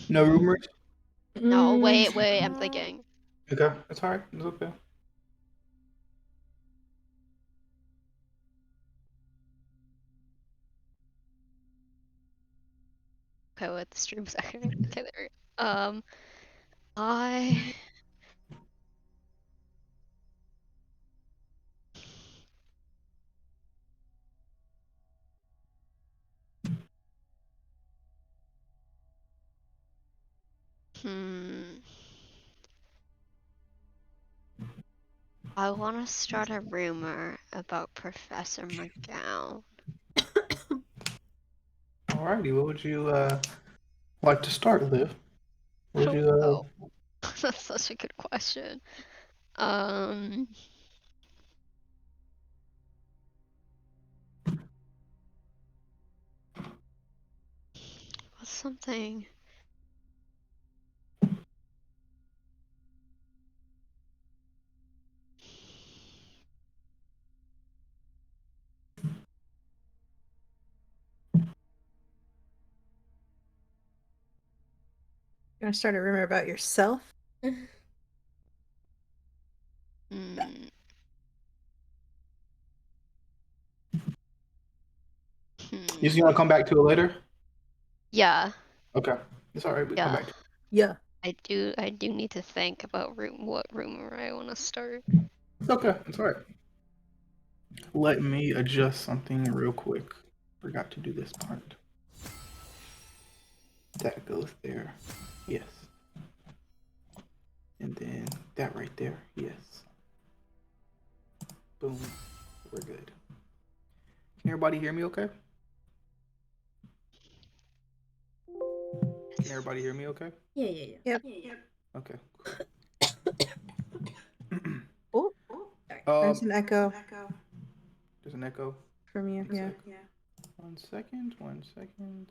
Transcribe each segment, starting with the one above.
No rumors? No, wait, I'm thinking. Okay, that's alright. It's okay. Okay, with the stream second. Okay, there. I. Hmm. I want to start a rumor about Professor McGowan. Alrighty, what would you like to start, Liv? I Would don't you know. That's such a good question. Um. What's something? You want to start a rumor about yourself? Hmm. You just gonna come back to it later? Yeah. Okay. It's alright, we come Yeah. back to it. Yeah. I do need to think about what rumor I want to start. Okay, it's alright. Let me adjust something real quick. Forgot to do this part. That goes there. Yes. And then that right there. Yes. Boom. We're good. Can everybody hear me okay? Can everybody hear me okay? Yeah. Yep. Okay. Oh, there's an echo There's an echo. from you. Yeah. 1 second. 1 second.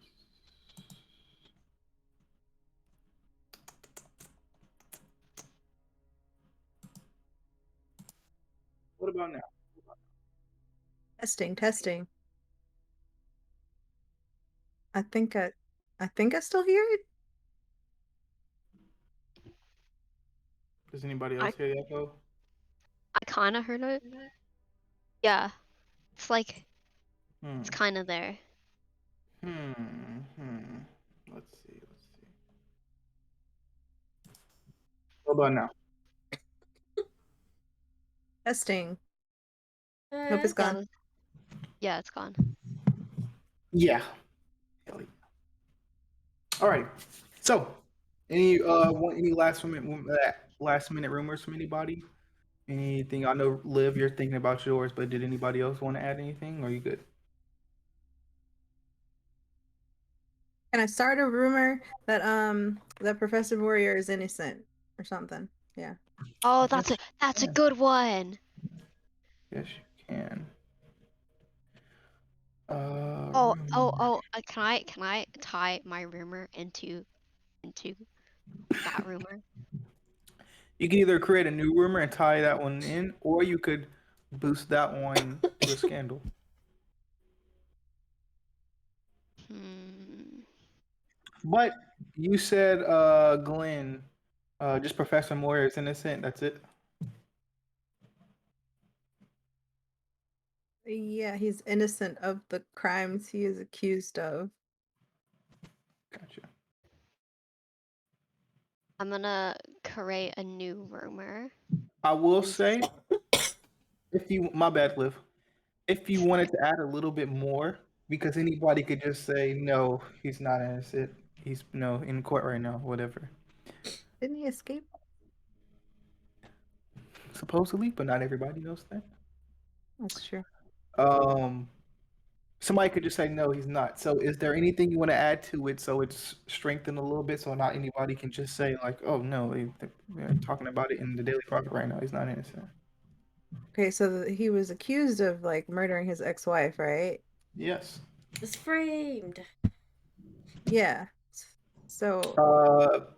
What about now? Testing. I think I still hear it. Does anybody else hear the echo? I kind of heard it. Yeah. It's like Hmm. it's kind of there. Let's see. What about now? Testing. Hope it's gone. Yeah, it's gone. Yeah. Hell yeah. All right. So, any last minute rumors from anybody? Anything? I know, Liv, you're thinking about yours, but did anybody else want to add anything? Or are you good? Can I start a rumor that Professor Warrior is innocent or something? Yeah. Oh, that's a good one. Yes, you can. Can I tie my rumor into that rumor? You can either create a new rumor and tie that one in, or you could boost that one to a scandal. But you said, Glenn, just Professor Moyer is innocent. That's it. Yeah, he's innocent of the crimes he is accused of. Gotcha. I'm gonna create a new rumor. I will say, my bad, Liv. If you wanted to add a little bit more, because anybody could just say, no, he's not innocent. He's in court right now, whatever. Didn't he escape? Supposedly, but not everybody knows that. That's true. Somebody could just say, no, he's not. So is there anything you want to add to it so it's strengthened a little bit so not anybody can just say, like, oh, no, they're talking about it in the Daily Prophet right now. He's not innocent. Okay, so he was accused of like murdering his ex-wife, right? Yes. Was framed. Yeah. So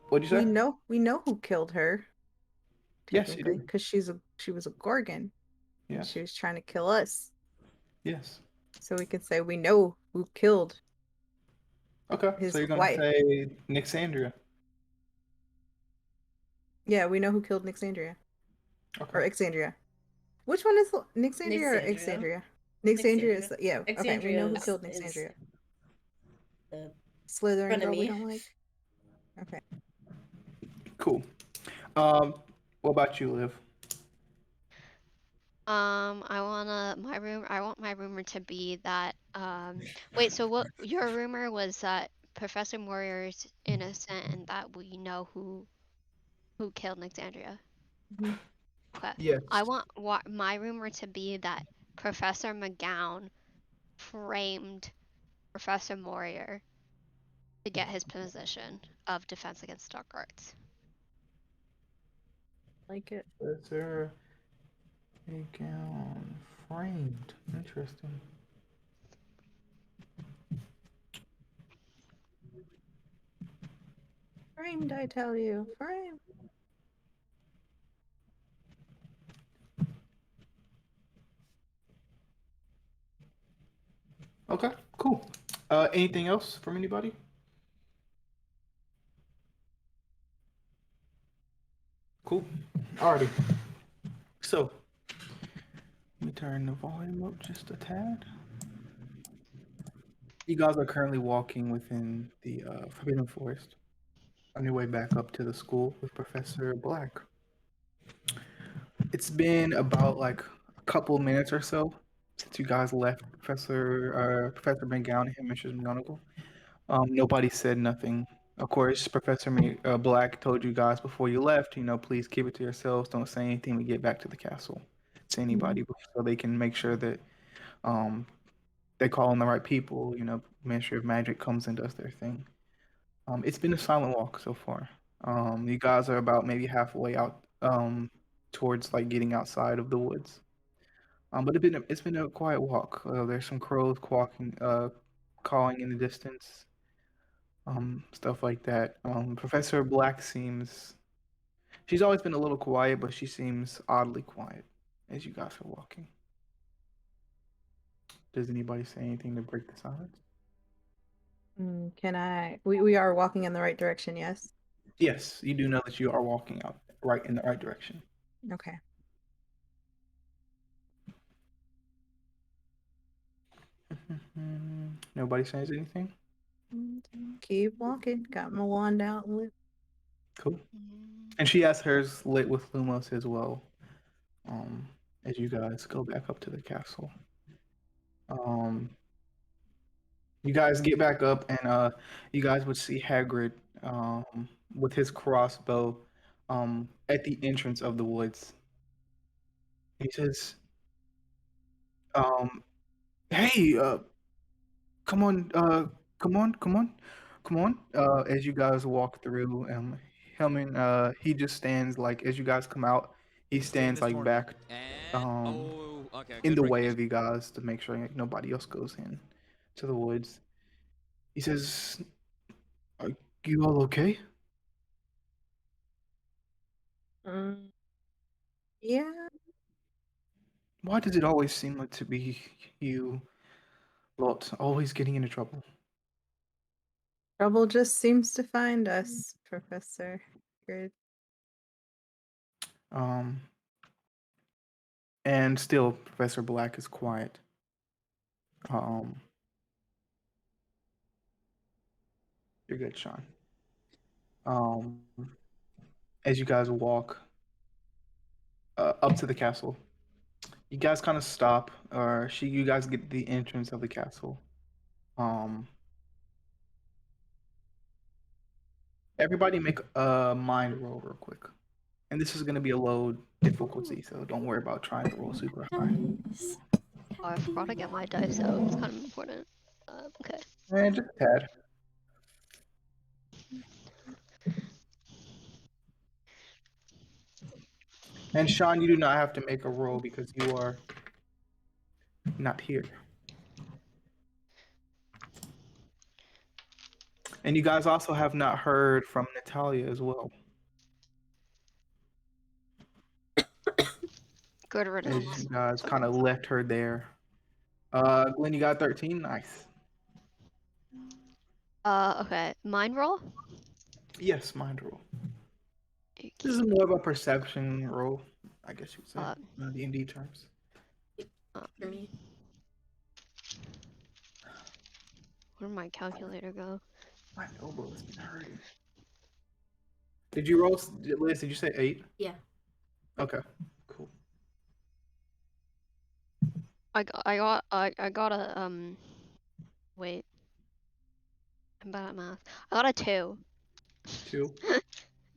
what'd you say? we know who killed her. Yes, you Technically, do. because she was a Gorgon. And Yes. she was trying to kill us. Yes. So we can say we know who killed Okay, his so you're gonna wife. say Nick Sandria. Yeah, we know who killed Nixandria. Or Okay. Exandria. Which one is Nixandria or Nixandria. Exandria? Nixandria is yeah. Okay, we know who Exandria killed is Nixandria. the Slytherin girl we frenemy. don't like. Okay. Cool. What about you, Liv? I want my rumor to be that wait, so what your rumor was that Professor Moyer is innocent and that we know who killed Alexandria. Mhm. Okay. Yes. I want my rumor to be that Professor McGowan framed Professor Moyer to get his position of defense against dark arts. Like it. Professor Gown framed. Interesting. Framed, I tell you. Framed. Okay, cool. Anything else from anybody? Cool. Alrighty. So, let me turn the volume up just a tad. You guys are currently walking within the Forbidden Forest on your way back up to the school with Professor Black. It's been about like a couple minutes or so since you guys left Professor McGowan and Mrs. McGonagall. Nobody said nothing. Of course, Black told you guys before you left, please keep it to yourselves. Don't say anything when we get back to the castle to anybody, so they can make sure that um, they call on the right people. Ministry of Magic comes and does their thing. It's been a silent walk so far. You guys are about maybe halfway out towards like getting outside of the woods. But it's been a quiet walk. There's some crows cawing in the distance, stuff like that. Professor Black she's always been a little quiet, but she seems oddly quiet as you guys are walking. Does anybody say anything to break the silence? Can I? We are walking in the right direction. Yes. Yes, you do know that you are walking out right in the right direction. Okay. Nobody says anything? Keep walking. Got my wand out. Cool. And she has hers lit with Lumos as well. As you guys go back up to the castle. Um, you guys get back up, and you guys would see Hagrid with his crossbow at the entrance of the woods. He says, "Hey, come on, come on!" As you guys walk through, he just stands like as you guys come out. He stands like back, um, Okay, in good the break. way of you guys to make sure like, nobody else goes in to the woods. He says, "Are you all okay?" Yeah. Why does it always seem like to be you lot always getting into trouble? Trouble just seems to find us, Professor. Good. Um, and still, Professor Black is quiet. Um, you're good, Sean. Um, as you guys walk up to the castle, you guys kind of stop, or you guys get the entrance of the castle. Um, everybody make a mind roll real quick. And this is going to be a low difficulty, so don't worry about trying to roll super high. Oh, I forgot to get my dice out. It's kind of important. Okay. And just a tad. And Sean, you do not have to make a roll because you are not here. And you guys also have not heard from Natalia as well. Good As riddance. you guys kind of left her there. Glenn, you got 13? Nice. Okay. Mind roll? Yes, mind roll. This is more of a perception role, I guess you would say, Uh, in D&D terms. For me. Where'd my calculator go? My elbow has been hurting. Did you roll, Liz? Did you say 8? Yeah. Okay, cool. I got a wait. I'm bad at math. I got a 2. 2.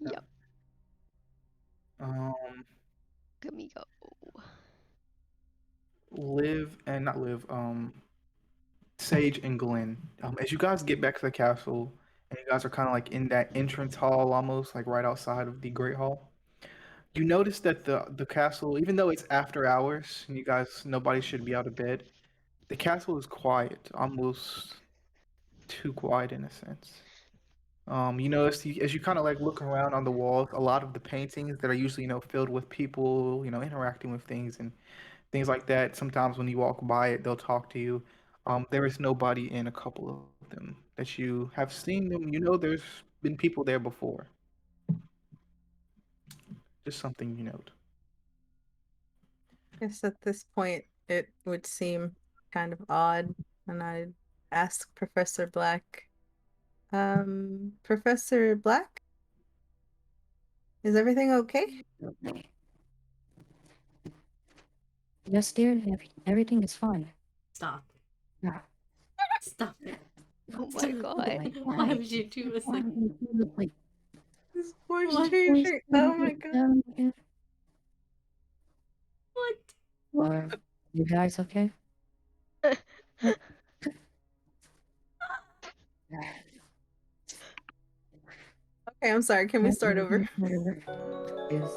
Yep. Um, Let me go. not live. Sage and Glenn. As you guys get back to the castle, and you guys are kind of like in that entrance hall, almost like right outside of the Great Hall. You notice that the castle, even though it's after hours, and you guys nobody should be out of bed, the castle is quiet, almost too quiet in a sense. You notice as you kind of like look around on the walls, a lot of the paintings that are usually filled with people, interacting with things and things like that. Sometimes when you walk by it, they'll talk to you. There is nobody in a couple of them that you have seen them. There's been people there before. Just something you note. I guess at this point it would seem kind of odd, and I'd ask Professor Black. Professor Black, is everything okay? Yes, dear. Everything is fine. Stop. Yeah. Stop it. Oh my god. Why would you do a second? Like, This poor What? stranger. Oh my god. What? Are you guys okay? Okay, I'm sorry. Can we start over? Yes.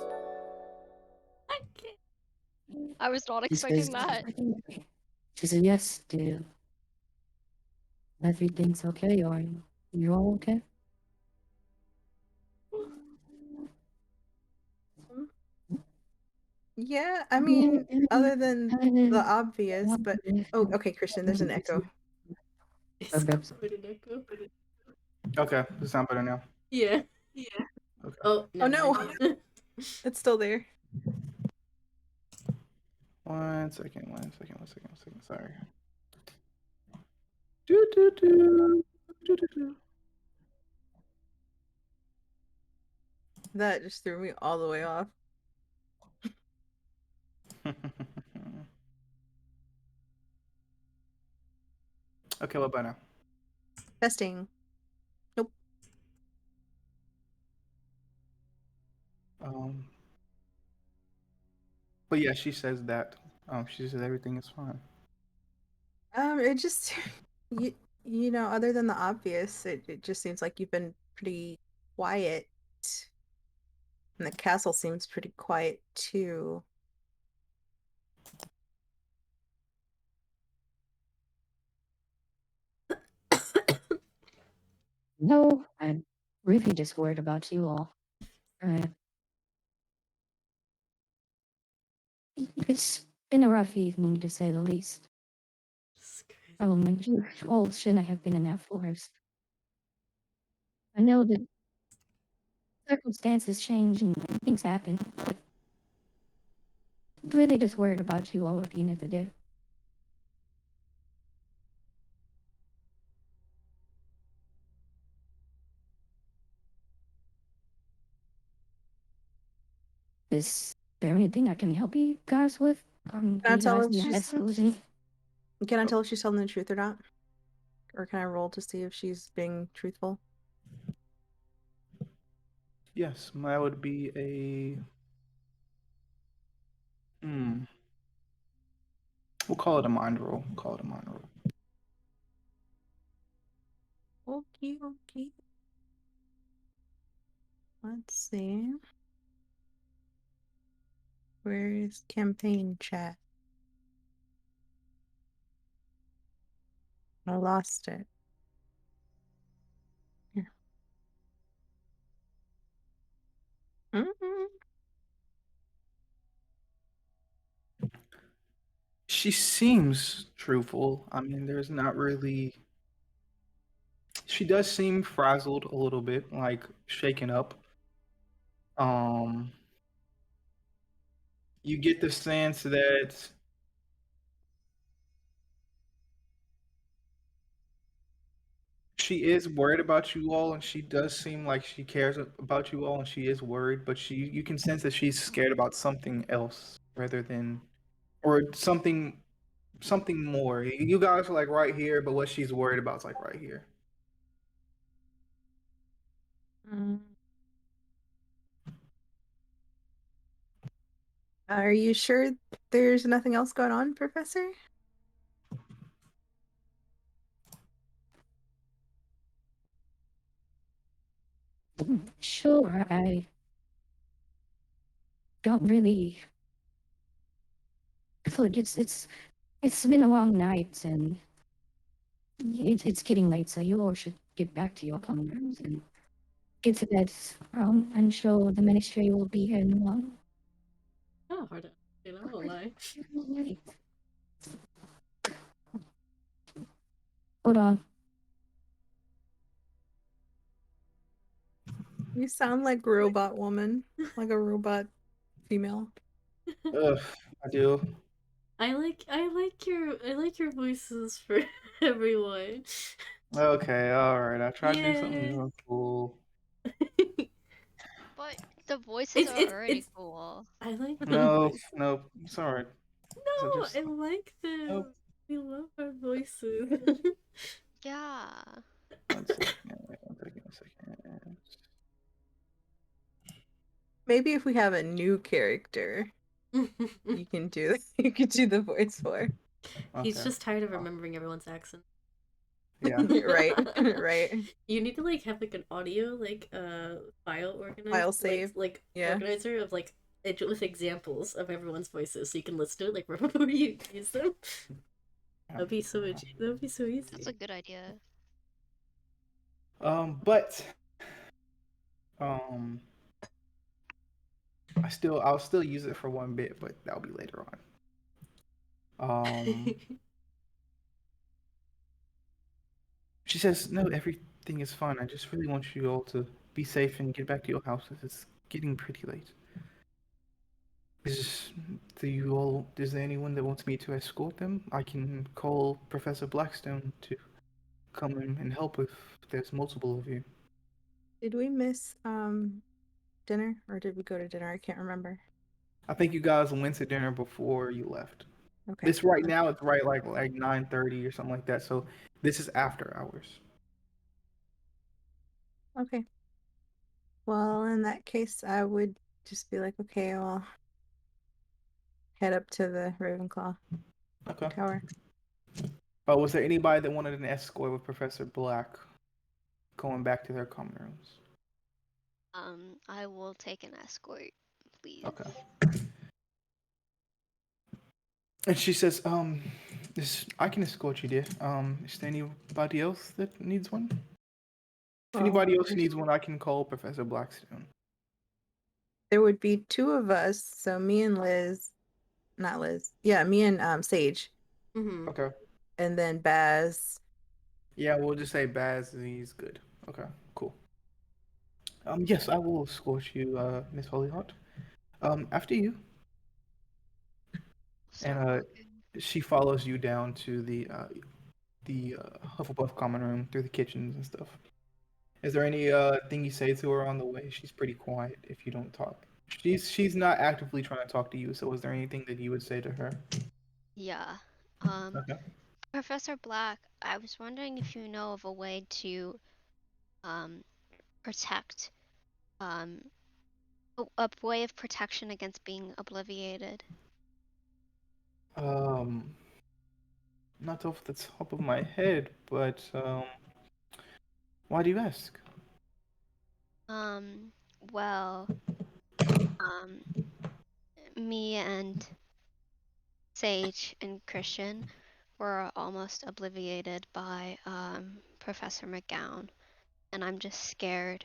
I can't. I was not She says, expecting that. she said, yes, dear. Everything's okay. Are you all okay? Yeah, I mean, other than the obvious, but oh, okay, Christian, there's an echo. It's Okay. quite an echo. Okay, this sound better now. Yeah. Okay. Oh, Oh never no, mind. it's still there. 1 second. 1 second. 1 second. 1 second. Sorry. Do do do. Do do do. That just threw me all the way off. Okay, what about now? Testing. Nope. But yeah, she says that. She says everything is fine. It just other than the obvious, it just seems like you've been pretty quiet. And the castle seems pretty quiet too. No, I'm really just worried about you all. It's been a rough evening, to say the least. And you all shouldn't have been in that forest. I know that circumstances change and things happen, but I'm really just worried about you all at the end of the day. Is there anything I can help you guys with? Can Do I you tell guys if need she's solution? Can I tell if she's telling the truth or not? Or can I roll to see if she's being truthful? Yes, that would be a. We'll call it a mind roll. We'll call it a mind roll. Okay, okay. Let's see. Where's campaign chat? I lost it. Yeah. She seems truthful. I mean, there's not really. She does seem frazzled a little bit, like shaken up. Um, you get the sense that she is worried about you all, and she does seem like she cares about you all, and she is worried. But you can sense that she's scared about something else rather than, or something more. You guys are like right here, but what she's worried about is like right here. Mm. Are you sure there's nothing else going on, Professor? Sure, I don't really. Look, it's been a long night and it's getting late, so you all should get back to your common rooms and get to bed. I'm sure the ministry will be here in a while. Oh, hard to, I won't lie. Right. Hold on. You sound like robot woman, like a robot female. Ugh, I do. I like your voices for everyone. Okay, all right. I tried to do something Yay. more cool. But the voices are already It's cool. I like the No, voice. no, it's all right. So No, just I like nope. them. We love our voices. Yeah. One second. One second. One second. Maybe if we have a new character, you can do the voice for. He's Okay. just tired of remembering everyone's accent. Yeah. Right, right. You need to like have like an audio like file organizer, File save. like Yeah. organizer of like with examples of everyone's voices, so you can listen to it like before you use them. That'd be so much. That'd be so easy. That's a good idea. But um, I'll still use it for one bit, but that'll be later on. She says, "No, everything is fine. I just really want you all to be safe and get back to your houses. It's getting pretty late. Is there anyone that wants me to escort them? I can call Professor Blackstone to come in and help if there's multiple of you." Did we miss dinner or did we go to dinner? I can't remember. I think you guys went to dinner before you left. Okay. This right now it's right like 9:30 or something like that. So this is after hours. Okay. Well, in that case, I would just be like, okay, I'll head up to the Ravenclaw Okay. Tower. Was there anybody that wanted an escort with Professor Black going back to their common rooms? I will take an escort, please. Okay. And she says, I can escort you, dear. Is there anybody else that needs one? If Well, anybody else needs one, I can call Professor Blackstone. there would be two of us, so me and Liz, not Liz. Yeah, me and Sage, Mm-hmm. Okay. and then Baz. Yeah, we'll just say Baz, and he's good. Okay, cool. Yes, I will escort you, Miss Hollyhot. After you. Start And walking. she follows you down to the Hufflepuff common room through the kitchens and stuff. Is there any thing you say to her on the way? She's pretty quiet if you don't talk. She's not actively trying to talk to you. So is there anything that you would say to her? Yeah. Okay. Professor Black, I was wondering if you know of a way to protect a way of protection against being obliviated. Not off the top of my head, but why do you ask? Well, me and Sage and Christian were almost obliviated by Professor McGowan, and I'm just scared.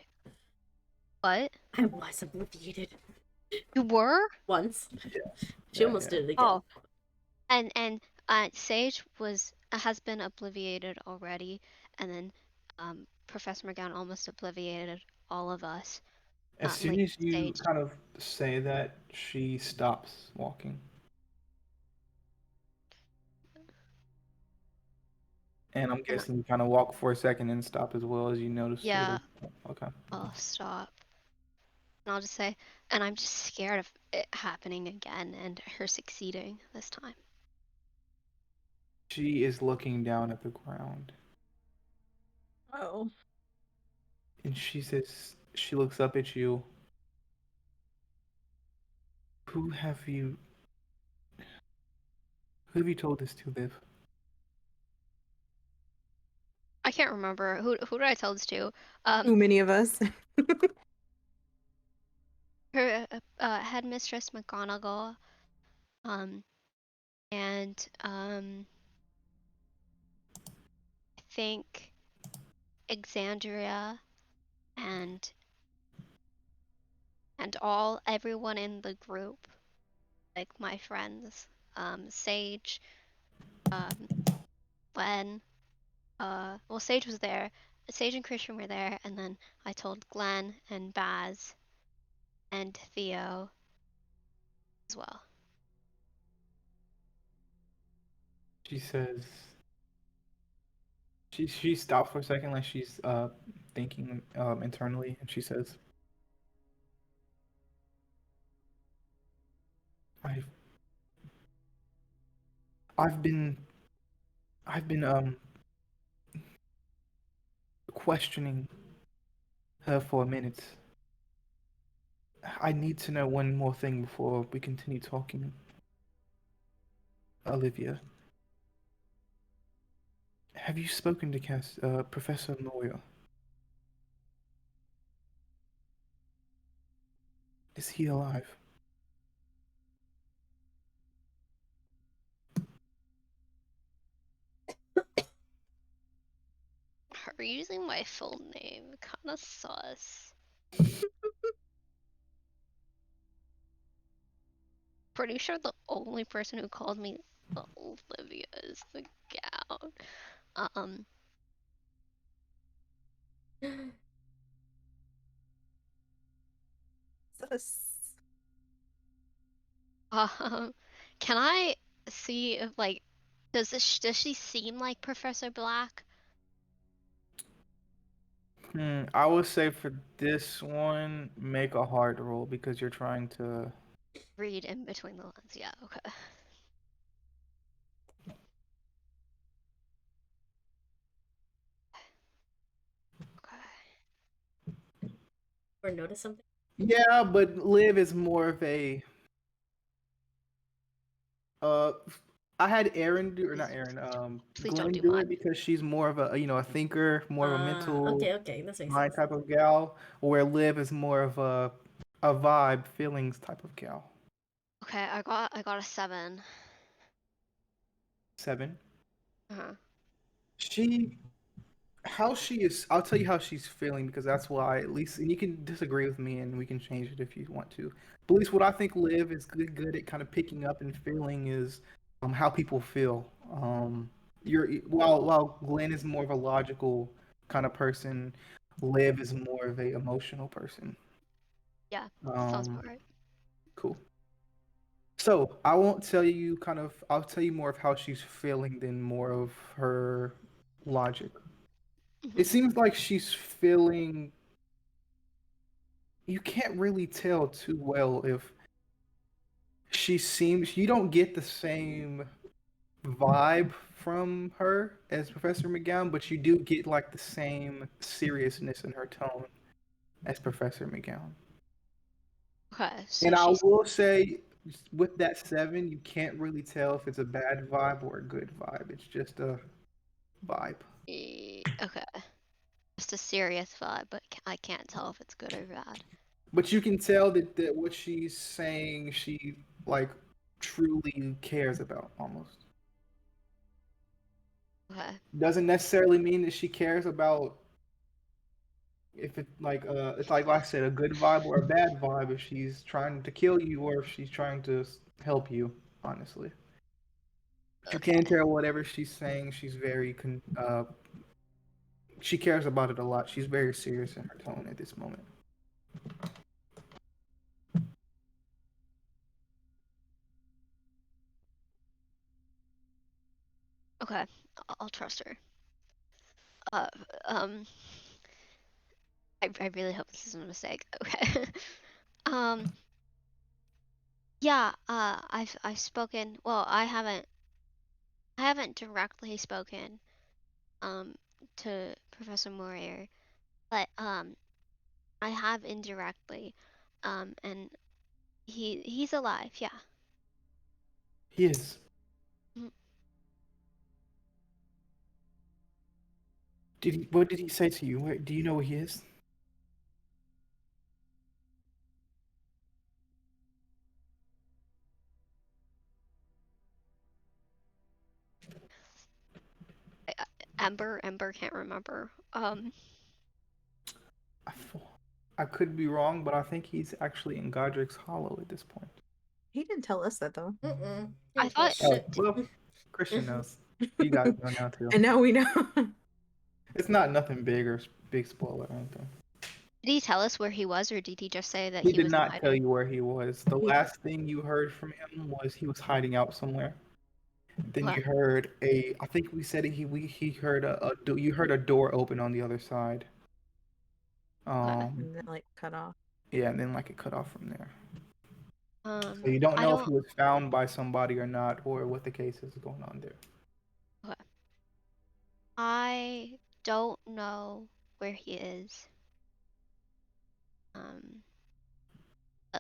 What? I was obliviated You were? once. Yeah. She almost did it again. Oh, and Sage has been obliviated already, and then Professor McGowan almost obliviated all of us. As soon like as you stage. kind of say that, she stops walking. And I'm And guessing you kind of walk for a second and stop as well as you notice a yeah, little. Okay. I'll stop. And I'll just say, and I'm just scared of it happening again and her succeeding this time. She is looking down at the ground. Oh. And she looks up at you. Who have you, who have you told this to, Liv? I can't remember who did I tell this to. Too many of us. Her headmistress McGonagall, and I think Exandria and everyone in the group, like my friends, Sage, um, Glenn, well, Sage was there. Sage and Christian were there, and then I told Glenn and Baz and Theo as well. She says, she stops for a second, like she's thinking internally, and she says, I've I've been I've been questioning her for a minute. I need to know one more thing before we continue talking. Olivia, have you spoken to Professor Moya? Is he alive? Her using my full name, kinda sus. Pretty sure the only person who called me Olivia is the gown. Um, Sus. can I see if like does she seem like Professor Black? I would say for this one, make a hard roll because you're trying to. Read in between the lines. Yeah, okay. Okay. Or notice something? Yeah, but Liv is more of a. Uh, I had Aaron do, or not Aaron, Please don't Glenn do do it mine. because she's more of a thinker, more of a mental Okay, that makes mind sense. type of gal, where Liv is more of a vibe, feelings type of gal. Okay, I got a 7. 7. Uh-huh. She how she is, I'll tell you how she's feeling because that's why, at least, and you can disagree with me and we can change it if you want to, but at least what I think Liv is good at kind of picking up and feeling is how people feel. While Glenn is more of a logical kind of person, Liv is more of a emotional person. Yeah, sounds um about right. cool. So I won't tell you I'll tell you more of how she's feeling than more of her logic. It Mhm. seems like she's feeling, you can't really tell too well if you don't get the same vibe from her as Professor McGowan, but you do get like the same seriousness in her tone as Professor McGowan. Okay, so And I she's will say, with that 7, you can't really tell if it's a bad vibe or a good vibe. It's just a vibe. okay. Just a serious vibe, but I can't tell if it's good or bad. But you can tell that what she's saying, she like truly cares about almost. Okay. Doesn't necessarily mean that she cares about if it's like I said, a good vibe or a bad vibe, if she's trying to kill you or if she's trying to help you, honestly. But you Okay. can tell whatever she's saying, she's she cares about it a lot. She's very serious in her tone at this moment. Okay, I'll trust her. Uh, um, I really hope this isn't a mistake. Okay. um, yeah. I've spoken. Well, I haven't directly spoken. Um, to Professor Moyer, but I have indirectly. And he's alive. Yeah. He is. Mm. What did he say to you? Do you know where he is? Ember can't remember. I could be wrong, but I think he's actually in Godric's Hollow at this point. He didn't tell us that though. I thought. Oh, well, Christian knows. You guys know now too. And now we know. It's not nothing big or big spoiler or anything. Did he tell us where he was, or did he just say that He he did was not hiding? tell you where he was. The last thing you heard from him was he was hiding out somewhere. Then Okay. you heard I think we said he heard you heard a door open on the other side. And then like cut off. Yeah, and then like it cut off from there. Um, So you don't I know if don't. he was found by somebody or not, or what the case is going on there. Okay. I don't know where he is.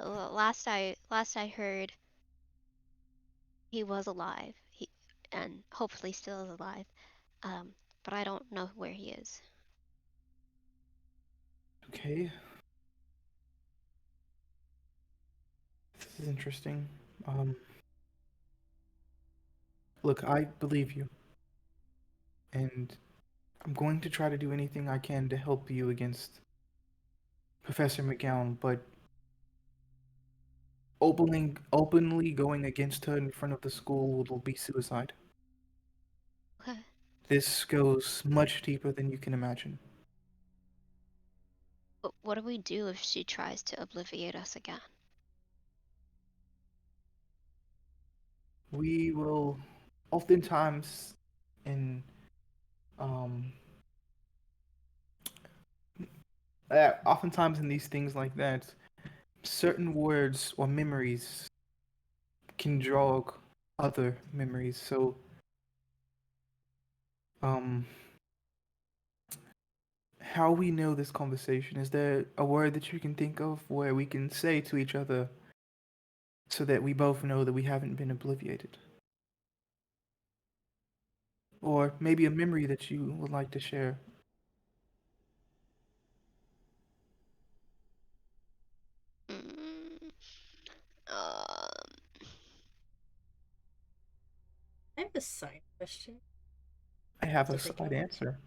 Last I heard, he was alive. And hopefully still is alive. But I don't know where he is. Okay. This is interesting. Look, I believe you. And I'm going to try to do anything I can to help you against Professor McGowan, but openly going against her in front of the school will be suicide. Okay. This goes much deeper than you can imagine. But what do we do if she tries to obliviate us again? We will oftentimes in um oftentimes in these things like that, certain words or memories can jog other memories. So how we know this conversation, is there a word that you can think of where we can say to each other so that we both know that we haven't been obliviated? Or maybe a memory that you would like to share? Mm, I have a side question. I have a So side answer.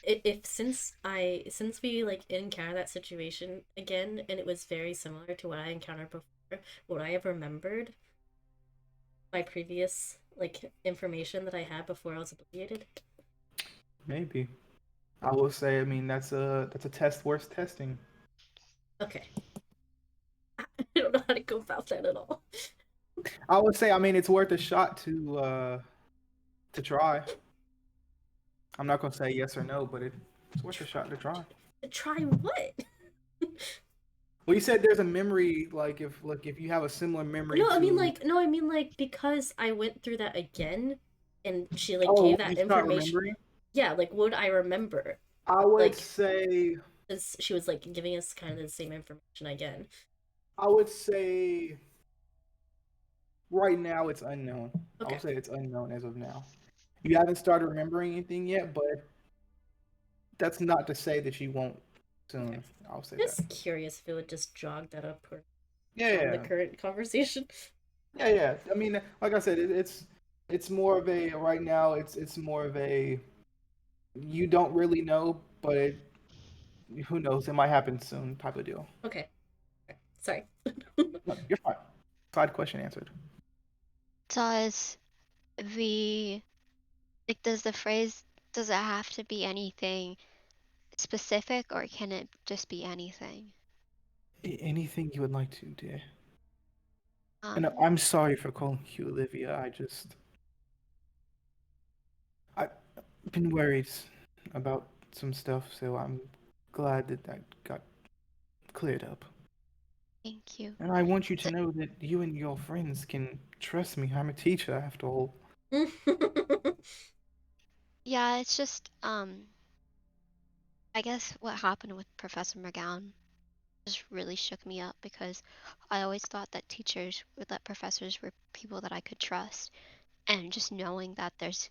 If since we like encountered that situation again and it was very similar to what I encountered before, would I have remembered my previous like information that I had before I was obliviated? Maybe. I will say, I mean, that's a test worth testing. Okay. I don't know how to go about that at all. I would say, I mean, it's worth a shot to try. I'm not gonna say yes or no, but it's worth a shot to try. Try what? Well, you said there's a memory, like if you have a similar memory. No, to... I mean like because I went through that again, and she like Oh, gave that you start information. remembering? Yeah, like would I remember? I would Like, say. as she was like giving us kind of the same information again. I would say. Right now, it's unknown. I Okay. would say it's unknown as of now. You haven't started remembering anything yet, but that's not to say that you won't soon. Okay. I'll say Just that. curious if it would just jog that up or Yeah. the current conversation. Yeah. I mean, like I said, it's more of a right now. It's more of a you don't really know, but who knows? It might happen soon, type of deal. Okay. Sorry. No, you're fine. Side question answered. does does the phrase, does it have to be anything specific, or can it just be anything? Anything you would like to, dear. Um, And I'm sorry for calling you Olivia. I just been worried about some stuff, so I'm glad that that got cleared up. Thank you. And I want you to know that you and your friends can trust me. I'm a teacher, after all. Yeah, it's just I guess what happened with Professor McGowan just really shook me up because I always thought that teachers or that professors were people that I could trust. And just knowing that there's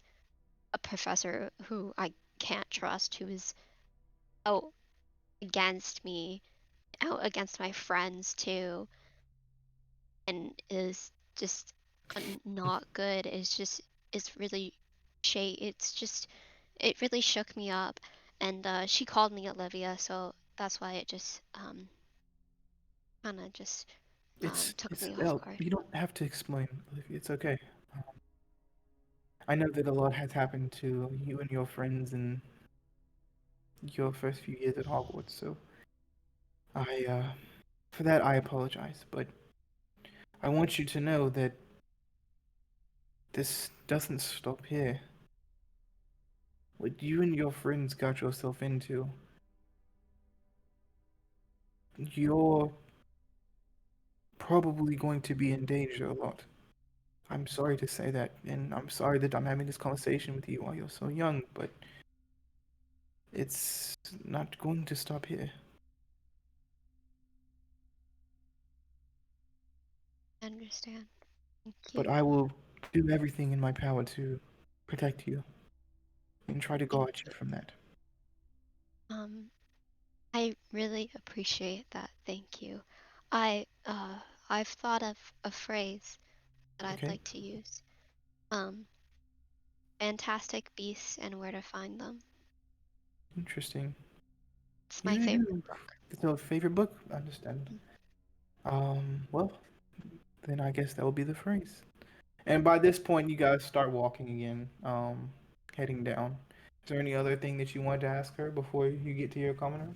a professor who I can't trust who is out against me, out against my friends too, and is just not good is really it's just it really shook me up. And she called me Olivia, so that's why it just kind of just took It's me off guard. you don't have to explain, Olivia. It's okay. Um, I know that a lot has happened to you and your friends in your first few years at Hogwarts, so for that I apologize. But I want you to know that this doesn't stop here. What you and your friends got yourself into, you're probably going to be in danger a lot. I'm sorry to say that, and I'm sorry that I'm having this conversation with you while you're so young, but it's not going to stop here. I understand. Thank But you. I will do everything in my power to protect you and try to Thank guard you from that. um I really appreciate that. Thank you. I I've thought of a phrase that I'd Okay? like to use. Um, fantastic beasts and where to find them. Interesting. It's my Yeah, favorite book. it's your favorite book? I understand. Well, then I guess that will be the phrase. And by this point, you guys start walking again, heading down. Is there any other thing that you wanted to ask her before you get to your common room?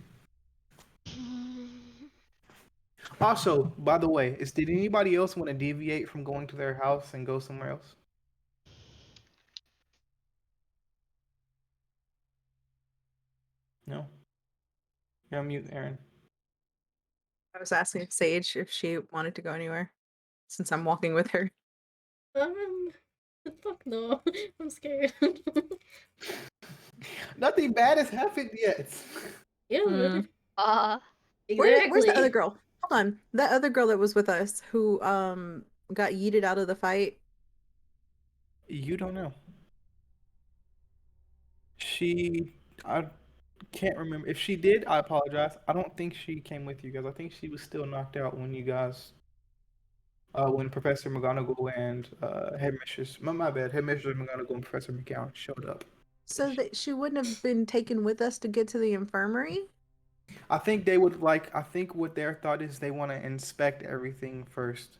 Also, by the way, did anybody else want to deviate from going to their house and go somewhere else? No? You're on mute, Aaron. I was asking Sage if she wanted to go anywhere since I'm walking with her. um, fuck no. I'm scared. Nothing bad has happened yet. Yeah, Mm. Uh, Where's the other exactly. girl? Hold on. That other girl that was with us who got yeeted out of the fight. You don't know. She, I can't remember. If she did, I apologize. I don't think she came with you guys. I think she was still knocked out when you guys, when Professor McGonagall and Headmistress, my bad, Headmistress McGonagall and Professor McGowan showed up. So that she wouldn't have been taken with us to get to the infirmary? I think they would like. I think what their thought is they want to inspect everything first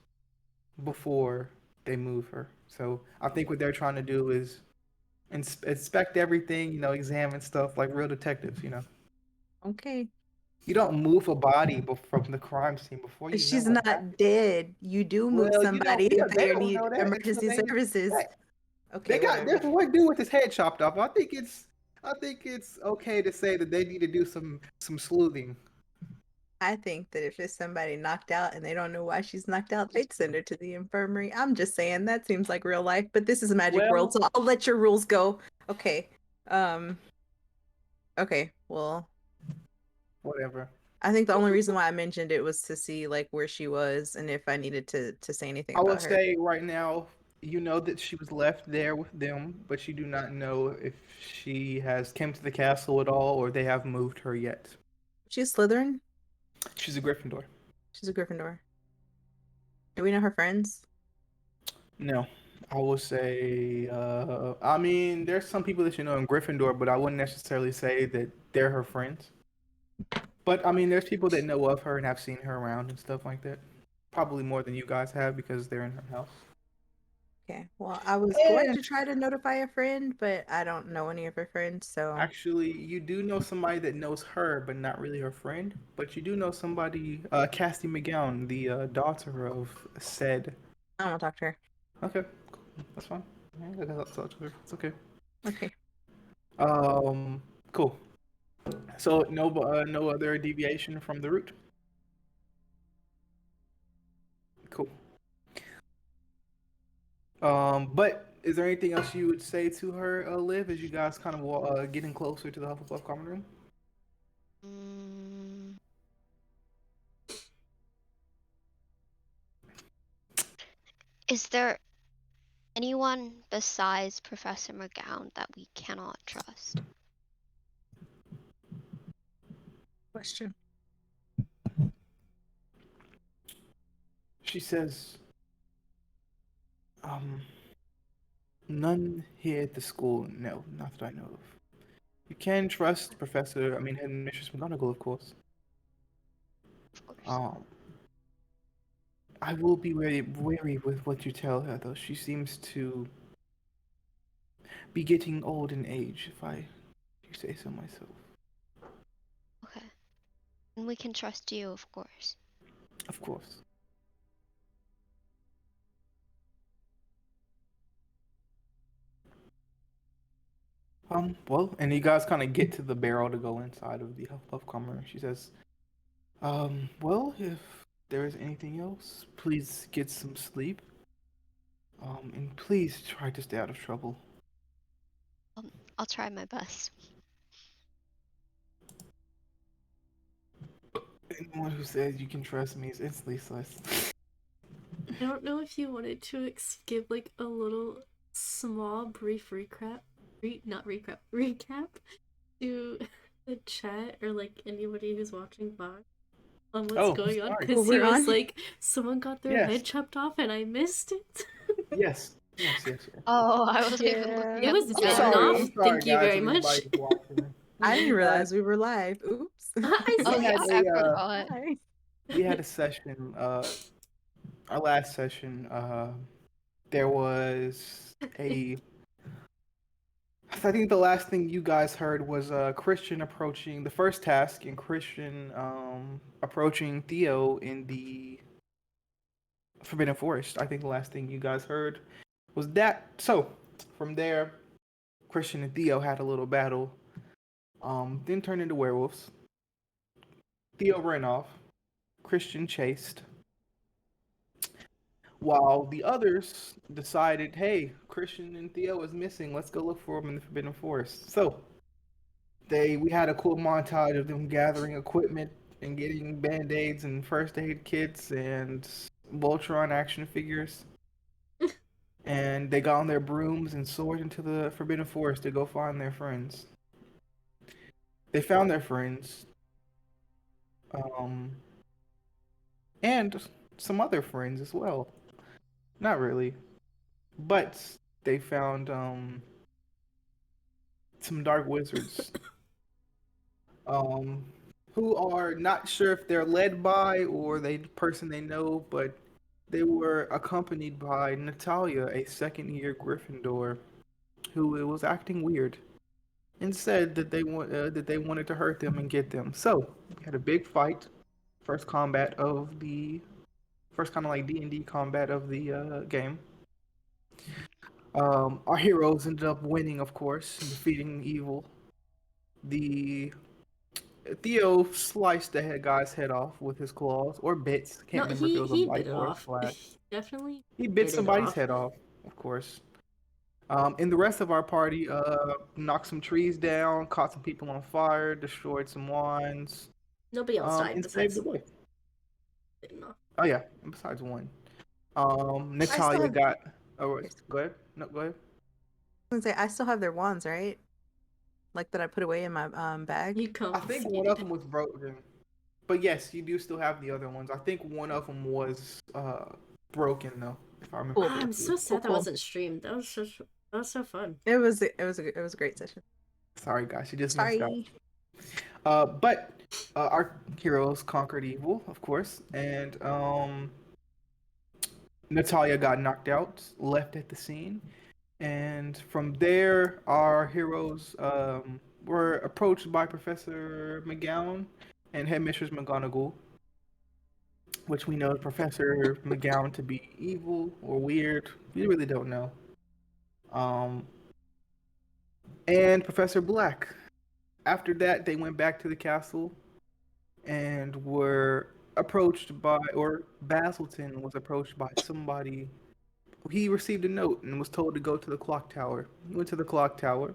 before they move her. So I think what they're trying to do is inspect everything. Examine stuff like real detectives. Okay. You don't move a body from the crime scene before If you know she's what not happened. dead, you do move Well, you don't. somebody Yeah, if they they don't need know that, and so emergency services. they Okay, got whatever. there's one dude with his head chopped off. I think it's okay to say that they need to do some sleuthing. I think that if it's somebody knocked out and they don't know why she's knocked out, they'd send her to the infirmary. I'm just saying that seems like real life, but this is a magic world, Well, so I'll let your rules go. Okay. Um, okay, well, whatever. I think the only reason why I mentioned it was to see like where she was and if I needed to say anything I would about her. say right now, you know that she was left there with them, but you do not know if she has came to the castle at all or they have moved her yet. She's Slytherin. She's a Gryffindor. She's a Gryffindor. Do we know her friends? No, I will say. I mean, there's some people that you know in Gryffindor, but I wouldn't necessarily say that they're her friends. But I mean, there's people that know of her and have seen her around and stuff like that. Probably more than you guys have because they're in her house. Okay. Well, I was going And to try to notify a friend, but I don't know any of her friends, so actually, you do know somebody that knows her, but not really her friend. But you do know somebody, Cassie McGowan, the daughter of said. I don't want to talk to her. Okay, cool. That's fine. Yeah, I gotta talk to her. It's okay. Okay. Cool. So no other deviation from the route. Cool. But is there anything else you would say to her, Liv, as you guys kind of getting closer to the Hufflepuff common room? Mm, is there anyone besides Professor McGowan that we cannot trust? Question. She says, none here at the school. No, not that I know of. You can trust Headmistress McGonagall, of course. Of course. Um, I will be very wary with what you tell her, though. She seems to be getting old in age, if I do say so myself. Okay. And we can trust you, of course. Of course. Well, and you guys kind of get to the barrel to go inside of the Hufflepuff common room. She says, well, if there is anything else, please get some sleep. And please try to stay out of trouble. I'll try my best. Anyone who says you can trust me is instantly sus. I don't know if you wanted to give like a little small brief recap to the chat or like anybody who's watching back on what's going on, sorry. because What he we're was on? like, someone got their Yes. head chopped off and I missed it. Yes. Oh, I wasn't even Yeah. looking It at was the good chat. enough. I'm sorry, Thank you guys, very much. everybody's watching. I didn't realize we were live. Oops. I Oh We yeah, had I a forgot. Hi. we had a session. Our last session. There was a. I think the last thing you guys heard was Christian approaching the first task, and Christian approaching Theo in the Forbidden Forest. I think the last thing you guys heard was that. So from there, Christian and Theo had a little battle. Then turned into werewolves. Theo ran off. Christian chased. While the others decided, hey, Christian and Theo is missing. Let's go look for them in the Forbidden Forest. So we had a cool montage of them gathering equipment and getting band-aids and first aid kits and Voltron action figures. And they got on their brooms and soared into the Forbidden Forest to go find their friends. They found their friends. And some other friends as well. Not really. But they found some dark wizards um, who are not sure if they're led by or the person they know, but they were accompanied by Natalia, a second-year Gryffindor, who was acting weird and said that they wanted to hurt them and get them. So we had a big fight, first combat of the first kind of like D&D combat of the game. Our heroes ended up winning, of course, defeating evil. The Theo sliced the guy's head off with his claws or bits. Can't No, remember if it was a he bite bit it or a off. slash. He definitely He bit bit it somebody's off. head off, of course. And the rest of our party knocked some trees down, caught some people on fire, destroyed some wands, Nobody else died and besides saved the the day. bitten off. Oh yeah, and besides one. still Natalia have- got. Oh, go ahead. No, go ahead. I was gonna say I still have their wands, right? Like that I put away in my bag. You I think confiscated. one of them was broken, but yes, you do still have the other ones. I think one of them was broken though, if I remember. Cool. I'm correctly. so sad that Cool. wasn't streamed. That was so fun. It was a great session. Sorry, guys, you just missed out. Sorry. But our heroes conquered evil, of course, and Natalia got knocked out, left at the scene, and from there, our heroes were approached by Professor McGowan and Headmistress McGonagall, which we know Professor McGowan to be evil or weird. We really don't know. and Professor Black. After that, they went back to the castle and were approached by, or Basilton was approached by somebody. He received a note and was told to go to the clock tower. He went to the clock tower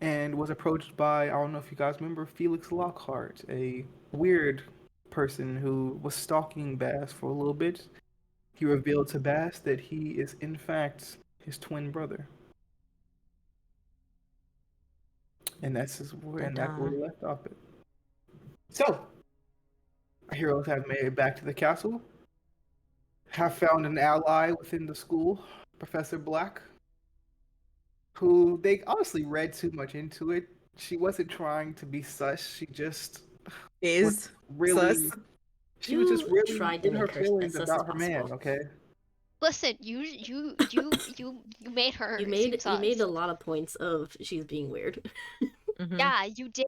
and was approached by, I don't know if you guys remember, Felix Lockhart, a weird person who was stalking Bass for a little bit. He revealed to Bass that he is, in fact, his twin brother. And that's where we left off it. So, our heroes have made it back to the castle, have found an ally within the school, Professor Black, who they honestly read too much into it. She wasn't trying to be sus. She just was Is really. sus. She was just You really tried to in her make her as feelings sus about as her man. possible. Okay. Listen, you made her You seem made sus. a lot of points of she's being weird. Mhm. Yeah, you did.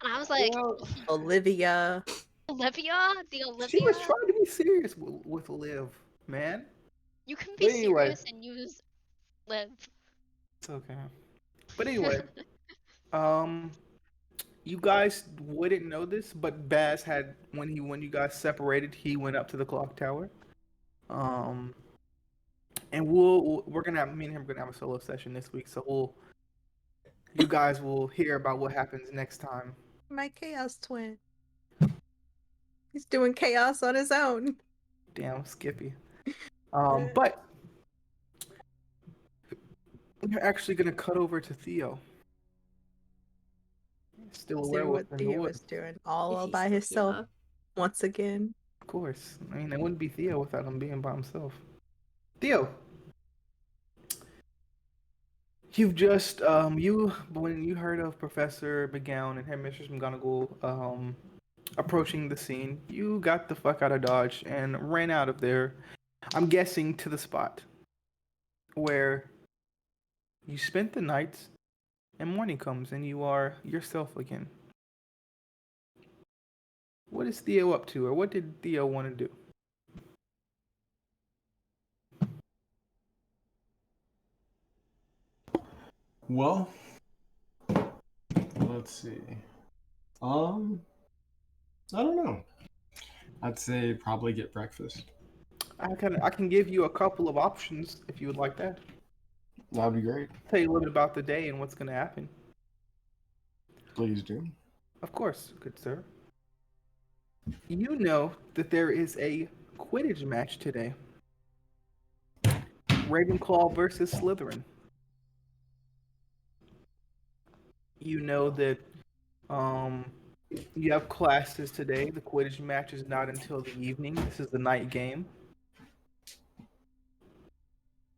And I was like, Well, Olivia. Olivia? The she Olivia? was trying to be serious with Liv, man. You can But be anyway, serious and use Liv. it's okay. But anyway, um, you guys wouldn't know this, but Baz had when you guys separated, he went up to the clock tower. Um, and we're gonna have me and him are gonna have a solo session this week, so you guys will hear about what happens next time. My chaos twin. He's doing chaos on his own. Damn, Skippy. But we're actually gonna cut over to Theo. Still a See werewolf what in the Theo woods. was doing all He's by still himself here. once again. Of course. I mean, it wouldn't be Theo without him being by himself. Theo, you've just when you heard of Professor McGowan and Headmistress McGonagall approaching the scene, you got the fuck out of Dodge and ran out of there. I'm guessing to the spot where you spent the night, and morning comes and you are yourself again. What is Theo up to, or what did Theo want to do? Well, let's see. I don't know. I'd say probably get breakfast. I can give you a couple of options if you would like that. That'd be great. Tell you a little bit about the day and what's going to happen. Please do. Of course, good sir. You know that there is a Quidditch match today. Ravenclaw versus Slytherin. You know that um, you have classes today. The Quidditch match is not until the evening. This is the night game.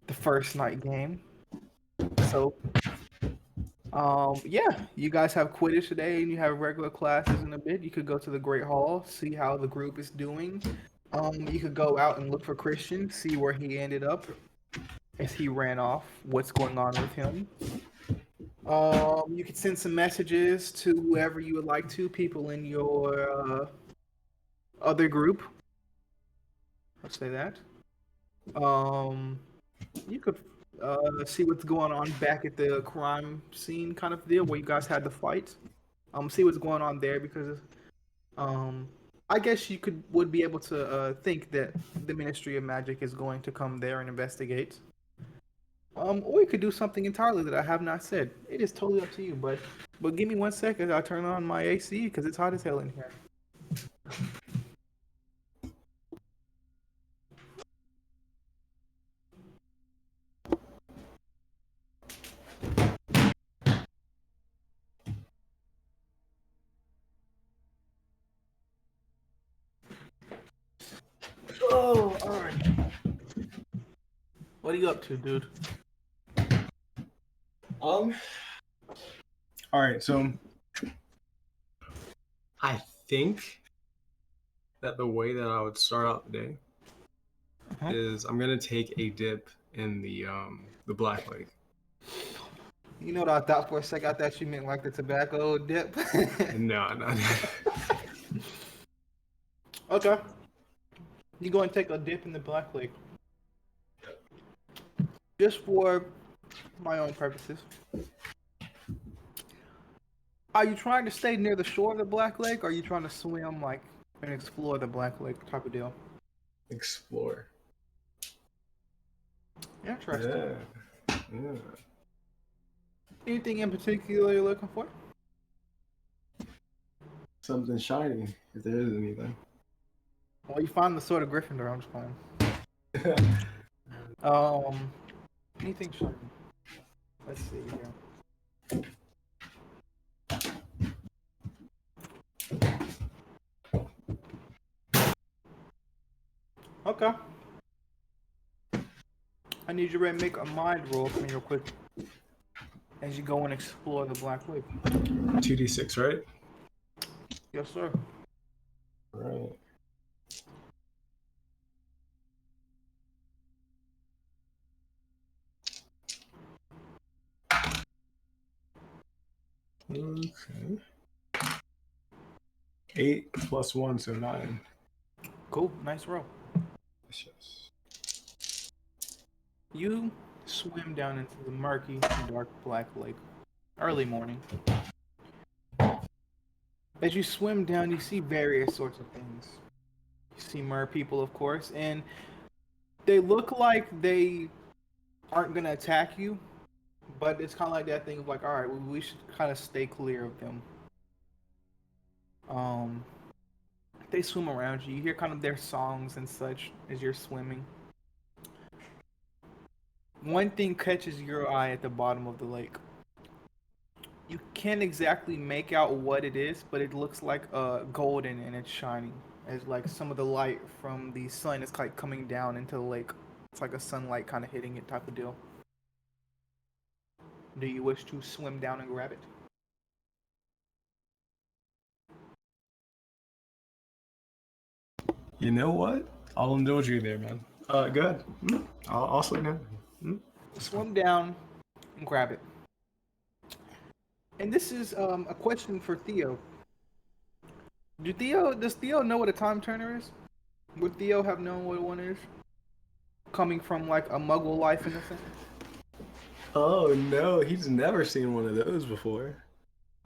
The first night game. So, yeah, you guys have Quidditch today and you have regular classes in a bit. You could go to the Great Hall, see how the group is doing. You could go out and look for Christian, see where he ended up as he ran off, what's going on with him. You could send some messages to whoever you would like to, people in your other group. Let's say that. You could see what's going on back at the crime scene kind of deal where you guys had the fight. See what's going on there because I guess you would be able to think that the Ministry of Magic is going to come there and investigate. Or you could do something entirely that I have not said. It is totally up to you, but give me 1 second. I'll turn on my AC because it's hot as hell in here. Oh, all right. What are you up to, dude? All right, so I think that the way that I would start out the day is I'm gonna take a dip in the Black Lake. You know what I thought for a second? I thought you meant like the tobacco dip. No. Okay. You go and take a dip in the Black Lake. Just for my own purposes. Are you trying to stay near the shore of the Black Lake, or are you trying to swim like and explore the Black Lake type of deal? Explore. Interesting. Yeah. Anything in particular you're looking for? Something shiny, if there is anything. Well, you find the Sword of Gryffindor. I'm just playing. Anything shiny? Let's see here. Okay. I need you to make a mind roll for me real quick as you go and explore the Black Lake. 2d6, right? Yes, sir. Right. Okay. 8 plus 1, so 9. Cool. Nice roll. Yes. You swim down into the murky, dark Black Lake. Early morning. As you swim down, you see various sorts of things. You see mer people, of course, and they look like they aren't going to attack you, but it's kind of like that thing of like, all right, we should kind of stay clear of them. They swim around you. You hear kind of their songs and such as you're swimming. One thing catches your eye at the bottom of the lake. You can't exactly make out what it is, but it looks like golden and it's shining. As like some of the light from the sun is like coming down into the lake. It's like a sunlight kind of hitting it type of deal. Do you wish to swim down and grab it? You know what? I'll indulge you there, man. Go ahead. I'll slow down. Swim down and grab it. And this is a question for Theo. Does Theo know what a time turner is? Would Theo have known what one is? Coming from like a muggle life in a sense? Oh no, he's never seen one of those before.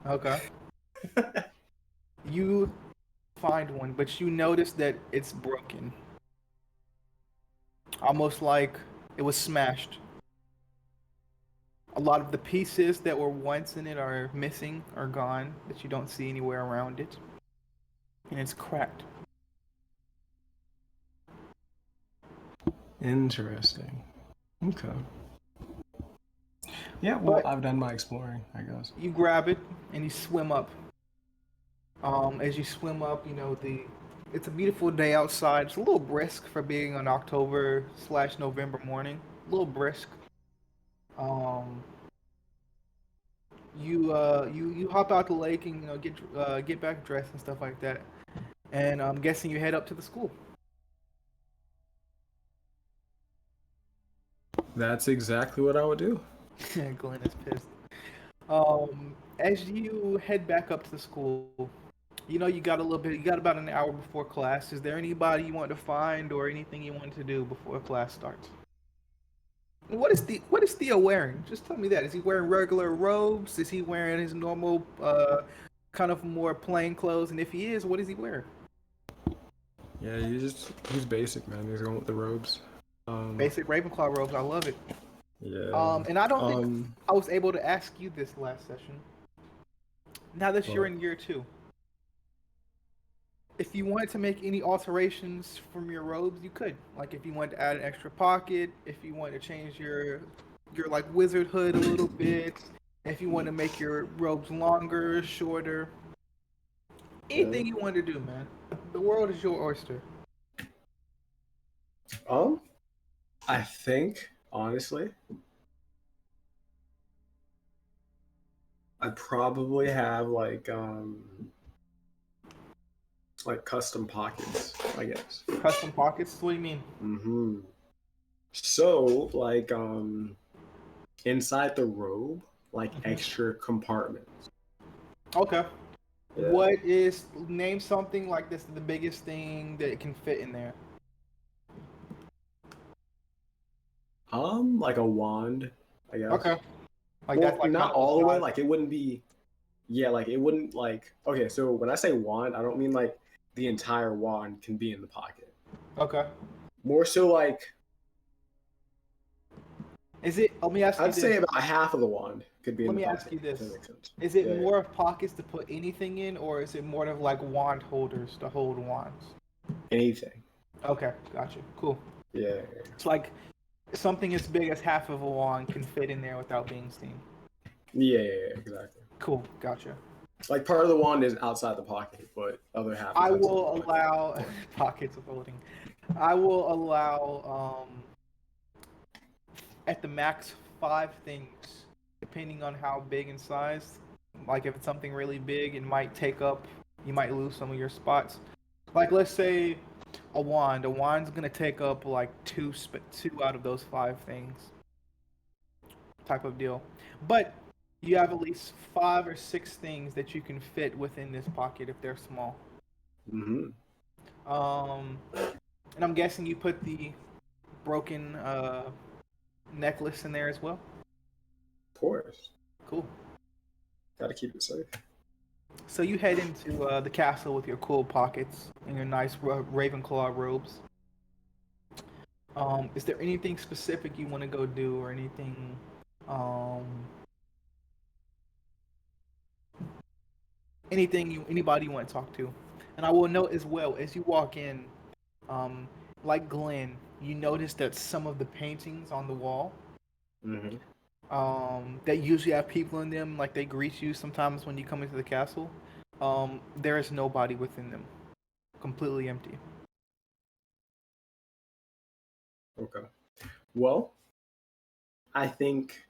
Okay. You find one, but you notice that it's broken. Almost like it was smashed. A lot of the pieces that were once in it are missing, are gone, that you don't see anywhere around it. And it's cracked. Interesting. Okay. Yeah, well, But I've done my exploring, I guess. you grab it and you swim up. As you swim up, it's a beautiful day outside. It's a little brisk for being an October/November morning. A little brisk. You hop out the lake and get back dressed and stuff like that. And I'm guessing you head up to the school. That's exactly what I would do. Glenn is pissed. As you head back up to the school, you got about an hour before class. Is there anybody you want to find or anything you want to do before class starts? What is Theo wearing? Just tell me that. Is he wearing regular robes? Is he wearing his normal kind of more plain clothes? And if he is, what is he wearing? Yeah, he's basic, man. He's going with the robes. Basic Ravenclaw robes. I love it. Yeah. And I don't think I was able to ask you this last session. Now that you're in year 2, if you wanted to make any alterations from your robes, you could. Like if you wanted to add an extra pocket, if you wanted to change your like wizard hood a little bit, if you want to make your robes longer, shorter, anything you want to do, man. The world is your oyster. I think honestly, I'd probably have like custom pockets, I guess. Custom pockets? What do you mean? Mm-hmm. So, like, inside the robe, like extra compartments. Okay. Yeah. Name something like this, the biggest thing that can fit in there. Like a wand, I guess. Okay. Like Well, that's like not kind of all the way. size. Like it wouldn't be yeah, like it wouldn't like okay, so when I say wand, I don't mean like the entire wand can be in the pocket. Okay. More so like Is it? Let me ask you I'd say this. about half of the wand could be in Let the me pocket. ask you If that this. makes sense. Is it Yeah, more of pockets to put anything in, or is it more of like wand holders to hold wands? anything. Okay, gotcha. Cool. Yeah. It's like something as big as half of a wand can fit in there without being seen. Yeah, exactly. Cool, gotcha. Like part of the wand is outside the pocket, but other half is I inside will the pocket. allow pockets of holding. I will allow at the max 5 things, depending on how big in size. Like if it's something really big, it might take up. You might lose some of your spots. Like let's say a wand. A wand's gonna take up like two out of those 5 things. Type of deal. But you have at least 5 or 6 things that you can fit within this pocket if they're small. Mm-hmm. And I'm guessing you put the broken necklace in there as well. Of course. Cool. Gotta keep it safe. So you head into the castle with your cool pockets and your nice Ravenclaw robes. Is there anything specific you want to go do, or anything? Anybody you want to talk to? And I will note as well as you walk in, like Glenn, you notice that some of the paintings on the wall, Mm-hmm. that usually have people in them, like they greet you sometimes when you come into the castle. There is nobody within them. Completely empty. Okay. Well, I think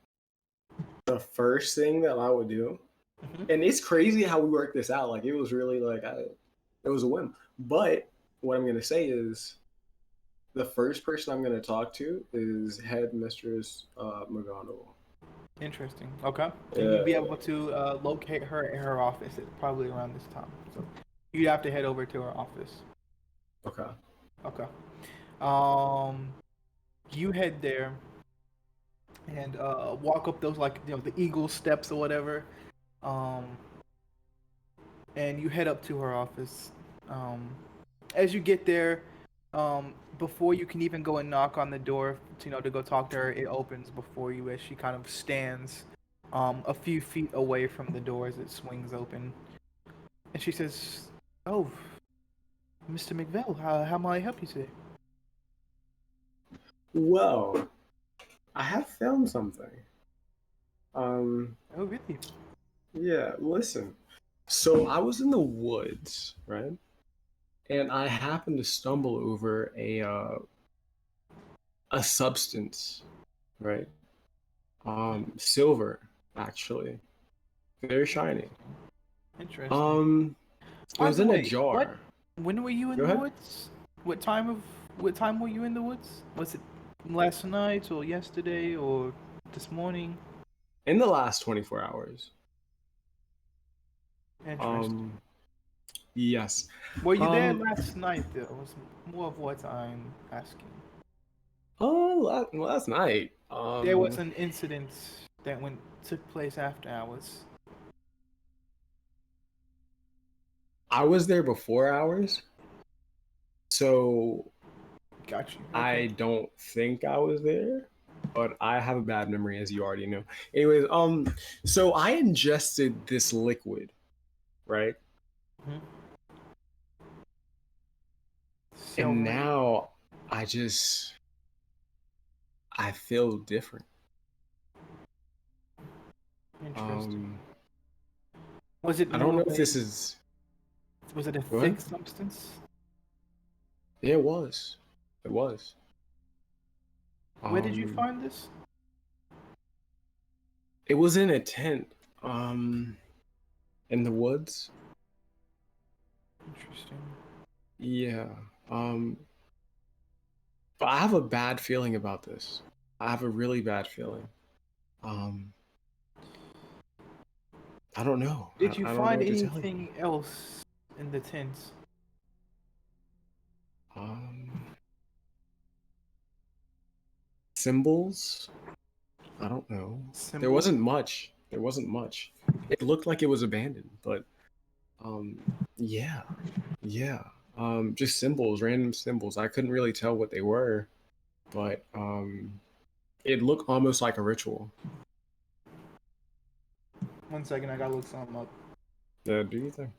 the first thing that I would do, and it's crazy how we worked this out. Like it was really like it was a whim. But what I'm gonna say is the first person I'm gonna talk to is Headmistress McGonagall. Interesting. Okay. And you'd Yeah. be able to locate her in her office at probably around this time. So you'd have to head over to her office. Okay. Okay. You head there and walk up those, like, the eagle steps or whatever. Um, and you head up to her office. As you get there, before you can even go and knock on the door, to go talk to her, it opens before you as she kind of stands a few feet away from the door as it swings open. And she says, "Oh, Mr. McVell, how may I help you today?" Well, I have found something. Um, Oh, really? yeah, listen. So I was in the woods, right? And I happened to stumble over a substance, right? Silver, actually. Very shiny. Interesting. It By was the in a way, jar. when were you in Go the ahead. woods? What time were you in the woods? Was it last night or yesterday or this morning? In the last 24 hours. Interesting. Yes. Were you there Um, last night? Though was more of what I'm asking. last night. There was an incident that took place after hours. I was there before hours, so Got you. I Okay. don't think I was there, but I have a bad memory, as you already know. Anyways, so I ingested this liquid, right? Mhm. And Silvery. now I feel different. Interesting. Was it I don't more know of if this is was it a what? thick substance? Yeah, it was. It was. Where did you Um, find this? it was in a tent, in the woods. Interesting. Yeah. But I have a bad feeling about this. I have a really bad feeling. Um, I don't know. Did you I don't know find what to tell you. anything else in the tent? Um, Symbols? I don't know. There Symbols? wasn't much. There wasn't much. It looked like it was abandoned, but yeah, just symbols, random symbols. I couldn't really tell what they were, but it looked almost like a ritual. 1 second, I gotta look something up. Yeah, do you think?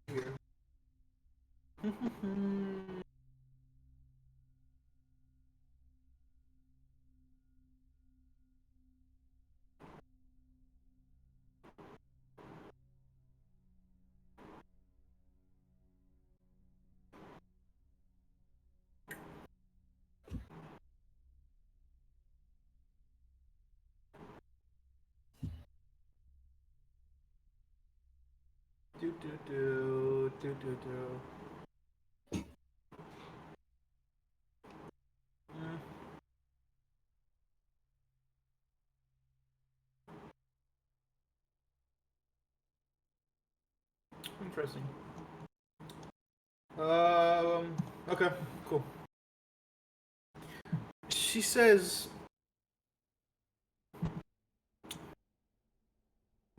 Here. do do do do do do. Mm, interesting. Okay, cool. She says,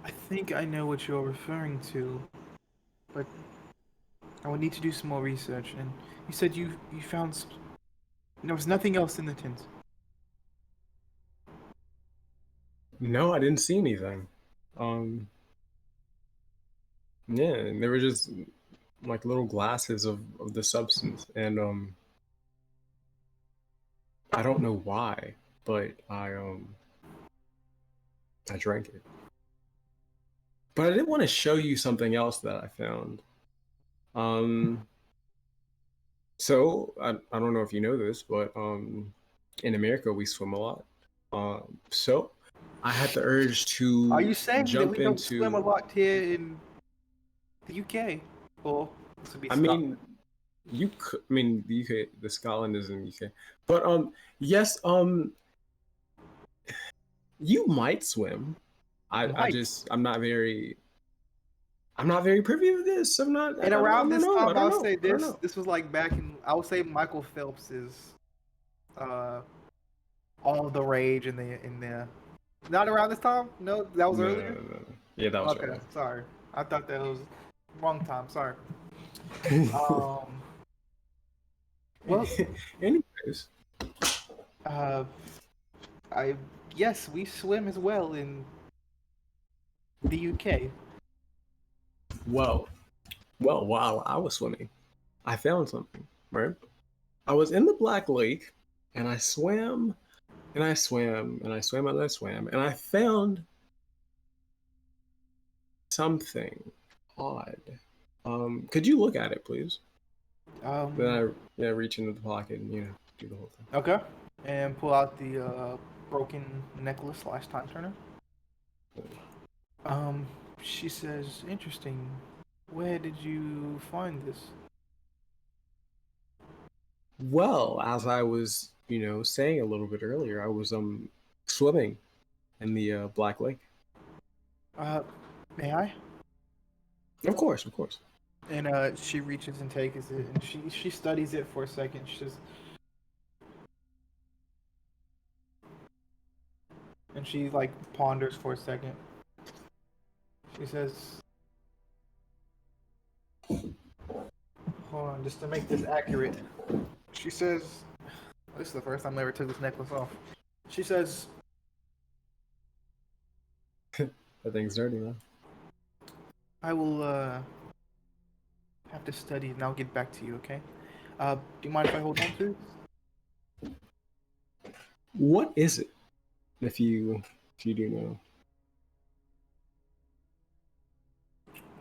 I think I know what you're referring to, but I would need to do some more research. And you said you found there was nothing else in the tins. No, I didn't see anything. Yeah, and they were just like little glasses of the substance, and I don't know why, but I drank it. But I did want to show you something else that I found. Um, so I don't know if you know this, but in America we swim a lot. So I had the urge Are to you saying that we jump don't swim a into. lot here in the UK? Or this would be I Scotland. mean, you could. I mean, the UK, the Scotland is in the UK, but yes, you might swim. I Might. just I'm not very privy to this. I'm not. And around this time, I I'll don't know. say I don't this. know. This was like back in. I would say Michael Phelps is, all the rage in the. Not around this time. No, that was No, no, earlier. no, no. Yeah, that was Okay, sorry. I thought that was wrong time. Sorry. early. Well, Anyways, uh, I yes, we swim as well in the UK. well, while I was swimming, I found something. Right, I was in the Black Lake, and I swam, and I swam, and I swam, and I swam, and I found something odd. Could you look at it, please? Then Um, I reach into the pocket and do the whole thing. okay, and pull out the broken necklace / time turner. Um, she says, "Interesting. Where did you find this?" Well, as I was, saying a little bit earlier, I was swimming in the Black Lake. Uh, may I? Of course, of course. And she reaches and takes it, and she studies it for a second. She says, and she like ponders for a second. She says, "Hold on, just to make this accurate." She says, "This is the first time I ever took this necklace off." She says, That thing's dirty, man. "I will have to study, and I'll get back to you. Okay? Do you mind if I hold on to it?" What is it? If you do know.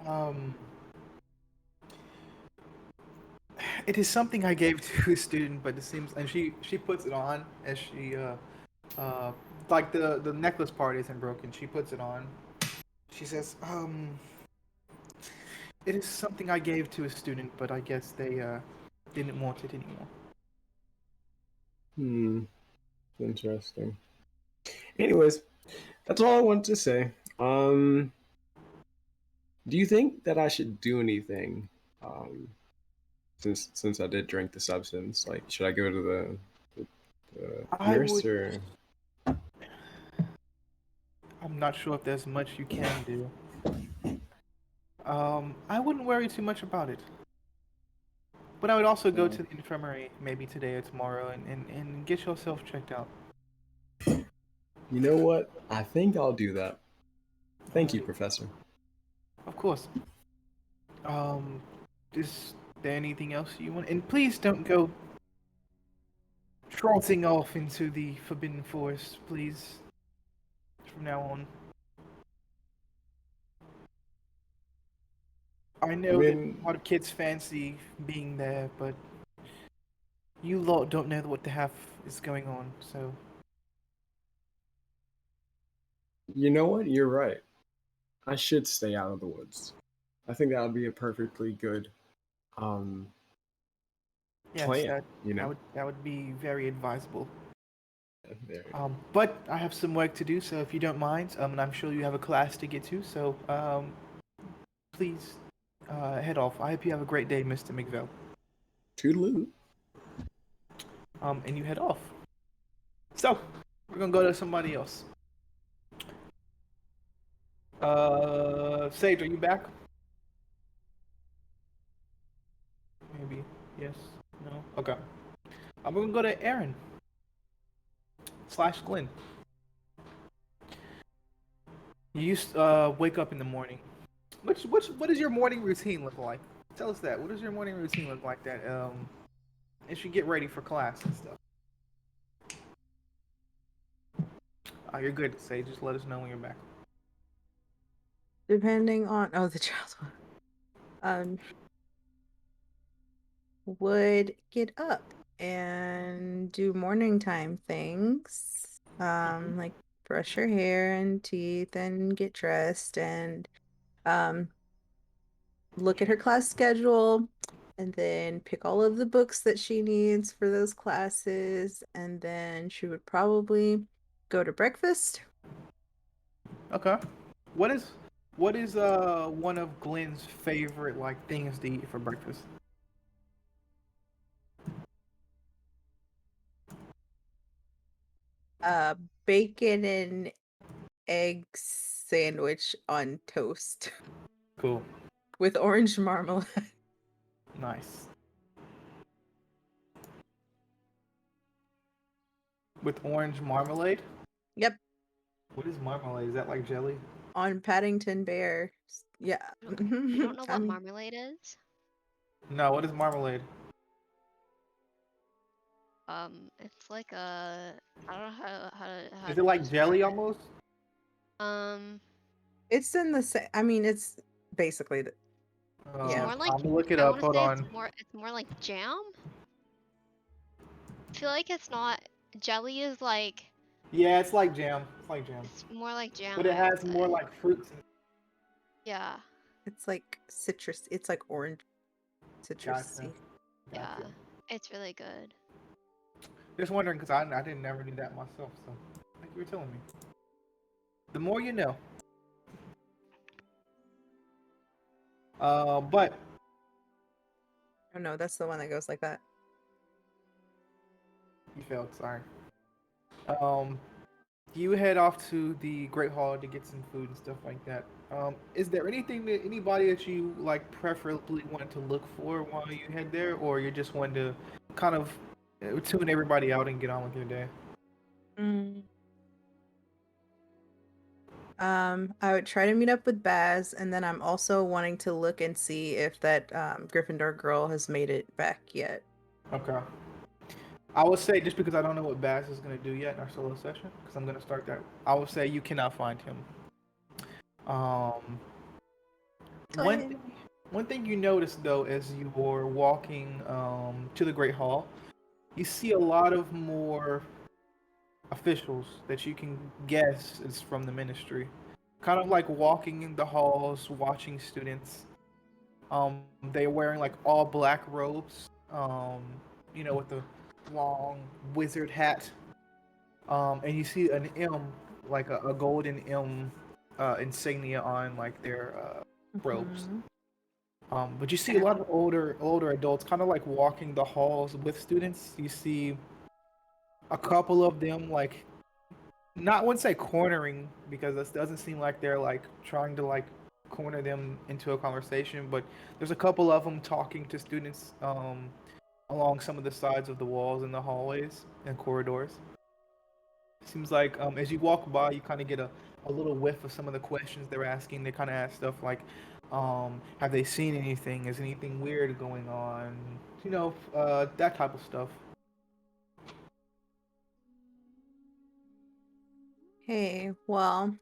Um, It is something I gave to a student, but it seems, and she puts it on as she like the necklace part isn't broken. She puts it on. She says, it is something I gave to a student, but I guess they didn't want it anymore. Interesting. Anyways, that's all I wanted to say. Do you think that I should do anything? Since I did drink the substance, like, should I go to the I nurse would. or? I'm not sure if there's much you can do. I wouldn't worry too much about it. But I would also go to the infirmary maybe today or tomorrow and get yourself checked out. You know what? I think I'll do that. Thank you, Professor. Of course. Is there anything else you want? And please don't go trotting off into the Forbidden Forest, please. From now on. I know that a lot of kids fancy being there, but you lot don't know what the half is going on, so. You know what? You're right. I should stay out of the woods. I think that would be a perfectly good Yes, plan. You know, that would be very advisable. there. But I have some work to do, so if you don't mind, and I'm sure you have a class to get to, so please head off. I hope you have a great day, Mr. McVell. Toodaloo. And you head off. So we're gonna go to somebody else. Sage, are you back? Maybe yes. No. Okay. I'm gonna go to Aaron / Glenn. You used wake up in the morning. What does your morning routine look like? Tell us that. What does your morning routine look like that as you get ready for class and stuff? Oh, you're good, Sage. Just let us know when you're back. Depending on the child would get up and do morning time things. Like brush her hair and teeth and get dressed and look at her class schedule and then pick all of the books that she needs for those classes, and then she would probably go to breakfast. Okay. What is one of Glenn's favorite things to eat for breakfast? Bacon and egg sandwich on toast Cool. with orange marmalade. Nice. With orange marmalade? Yep. What is marmalade? Is that like jelly? On Paddington Bear. Yeah. You don't know what marmalade is? No, what is marmalade? It's like a, I don't know how Is to it like jelly describe it. almost? It's in the same. I mean, it's basically the. It's Yeah. more like, I'm gonna look it I up. want to Hold say on. it's more like jam. I feel like it's not. Jelly is like. Yeah, it's like jam. It's like jam. It's more like jam. But it I would has more say. like fruits. Yeah. It's like citrus. It's like orange citrusy. Yeah. It's really good. Just wondering because I didn't never do that myself. So like you were telling me. The more you know. But Oh no, that's the one that goes like that. you failed. Sorry. You head off to the Great Hall to get some food and stuff like that. Is there anybody that you preferably want to look for while you head there, or you just want to kind of tune everybody out and get on with your day? I would try to meet up with Baz, and then I'm also wanting to look and see if that Gryffindor girl has made it back yet. Okay. I would say, just because I don't know what Baz is going to do yet in our solo session, because I'm going to start that, I would say you cannot find him. One thing you notice though, as you're walking to the Great Hall, you see a lot of more officials that you can guess is from the ministry. Kind of like walking in the halls, watching students. They're wearing like all black robes. With the long wizard hat. And you see an M, like a golden M, insignia on like their robes. Mhm. But you see a lot of older adults, kind of like walking the halls with students. You see a couple of them like not wouldn't say cornering because this doesn't seem like they're like trying to like corner them into a conversation, but there's a couple of them talking to students along some of the sides of the walls in the hallways and corridors. Seems like as you walk by, you kind of get a little whiff of some of the questions they're asking. They kind of ask stuff like, have they seen anything? Is anything weird going on? That type of stuff. Hey, well,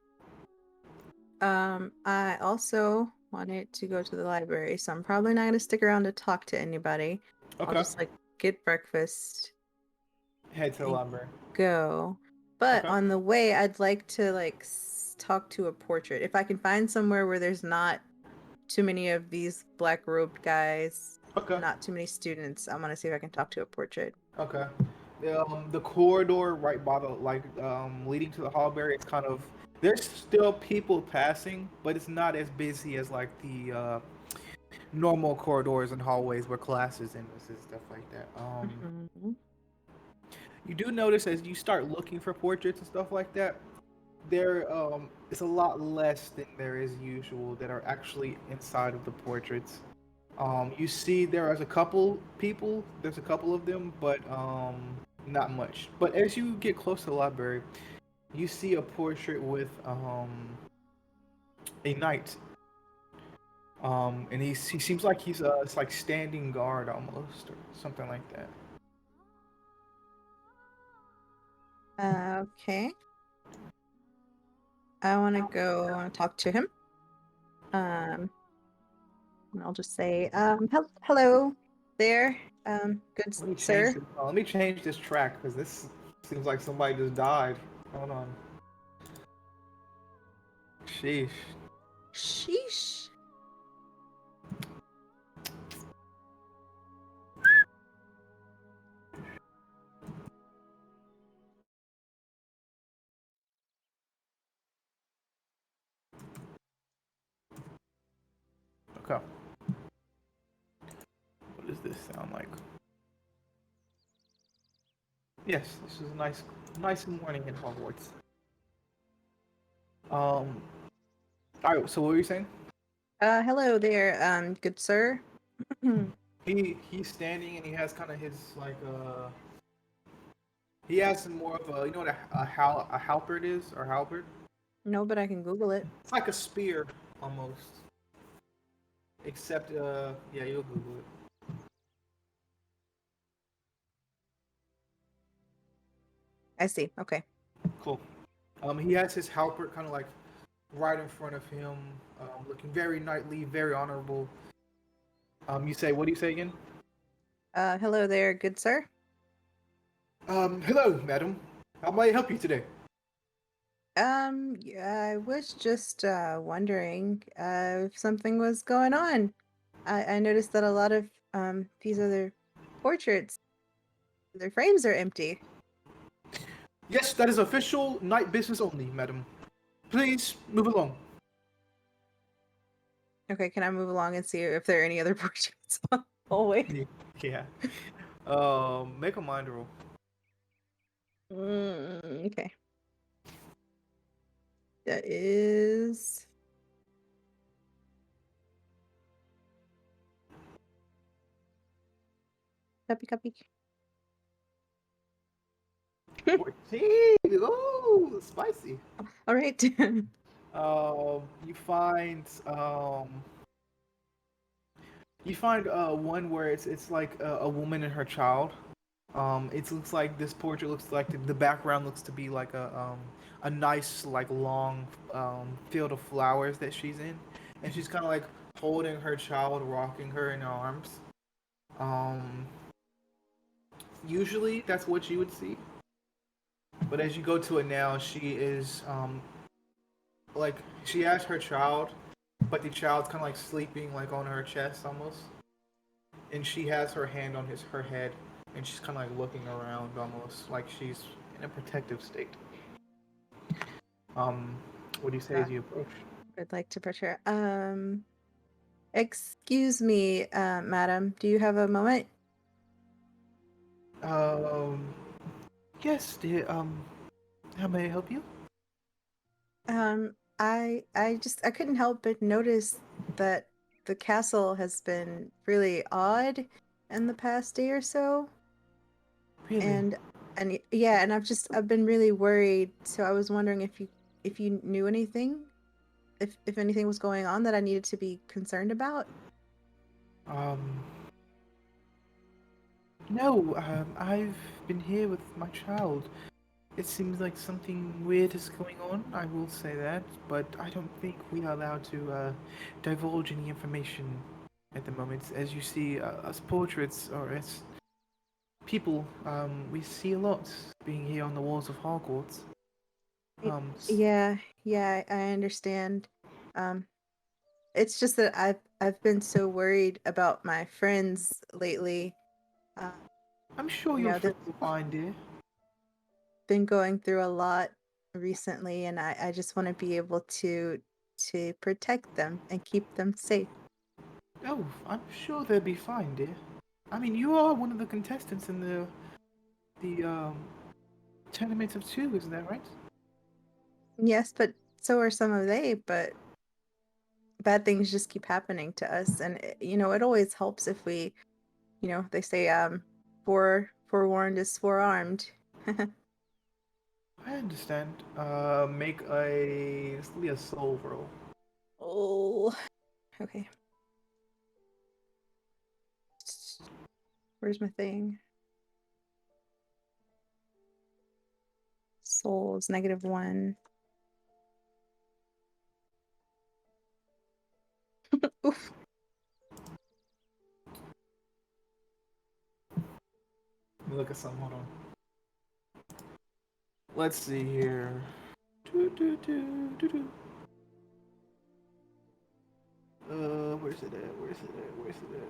I also wanted to go to the library, so I'm probably not gonna stick around to talk to anybody. I'll Okay. just like get breakfast Head to the and library. go. But Okay. on the way, I'd like to like talk to a portrait. If I can find somewhere where there's not too many of these black robed guys, Okay. not too many students, I want to see if I can talk to a portrait. Okay. The corridor right by the leading to the hallberry, it's kind of there's still people passing, but it's not as busy as like the normal corridors and hallways where classes and stuff like that. Mhm. You do notice as you start looking for portraits and stuff like that, there it's a lot less than there is usual that are actually inside of the portraits. You see there is a couple people, there's a couple of them, but not much. But as you get close to the library, you see a portrait with a knight. And he seems like he's it's like standing guard almost or something like that. Okay. I want to go and talk to him. And I'll just say, hello there, good sir. Let me change this track because this seems like somebody just died. Hold on. Sheesh. Sheesh. Okay. What does this sound like? Yes, this is a nice morning in Hogwarts. All right. So what were you saying? Hello there, good sir. He's standing and he has kind of his like he has more of a what a halberd is or halberd. No, but I can Google it. It's like a spear almost. Except yeah, you'll Google it. I see. Okay. Cool. He has his halberd kind of like right in front of him, looking very knightly, very honorable. You say, what do you say again? Hello there, good sir. Hello, madam. How may I help you today? Yeah, I was just wondering if something was going on. I noticed that a lot of these other portraits, their frames are empty. Yes, that is official night business only, madam. Please move along. Okay, can I move along and see if there are any other portraits on the hallway? Yeah. Make a mind roll. Okay. That is copy. 14. Ooh, spicy. All right. You find one where it's like a woman and her child. It looks like this portrait looks like the background looks to be like a nice like long field of flowers that she's in, and she's kind of like holding her child, rocking her in her arms. Um, Usually that's what you would see, but as you go to it now, she is like she has her child, but the child's kind of like sleeping like on her chest almost, and she has her hand on her head, and she's kind of like looking around almost like she's in a protective state. Um, what do you say as you approach? I'd like to approach her. Excuse me, madam. Do you have a moment? Um, yes, dear. How may I help you? I couldn't help but notice that the castle has been really odd in the past day or so. Really? And yeah, and I've been really worried. So I was wondering if you knew anything, if anything was going on that I needed to be concerned about. Um, no, I've been here with my child. It seems like something weird is going on, I will say that, but I don't think we are allowed to divulge any information at the moment. As you see, us portraits, or as people, we see a lot being here on the walls of Hogwarts. Yeah, yeah, I understand. Um, it's just that I've been so worried about my friends lately. Uh, I'm sure you your know, they've friends will find, dear. been going through a lot recently, and I just want to be able to protect them and keep them safe. Oh, I'm sure they'll be fine, dear. I mean, you are one of the contestants in the tournament of two, isn't that right? Yes, but so are some of they, but bad things just keep happening to us, and it always helps if we, they say forewarned is forearmed. I understand. Make this will be a soul roll. Oh, okay. Where's my thing? Souls -1. Oof. Let me look at something. Hold on. Let's see here. Where's it at? Where's it at? Where's it at?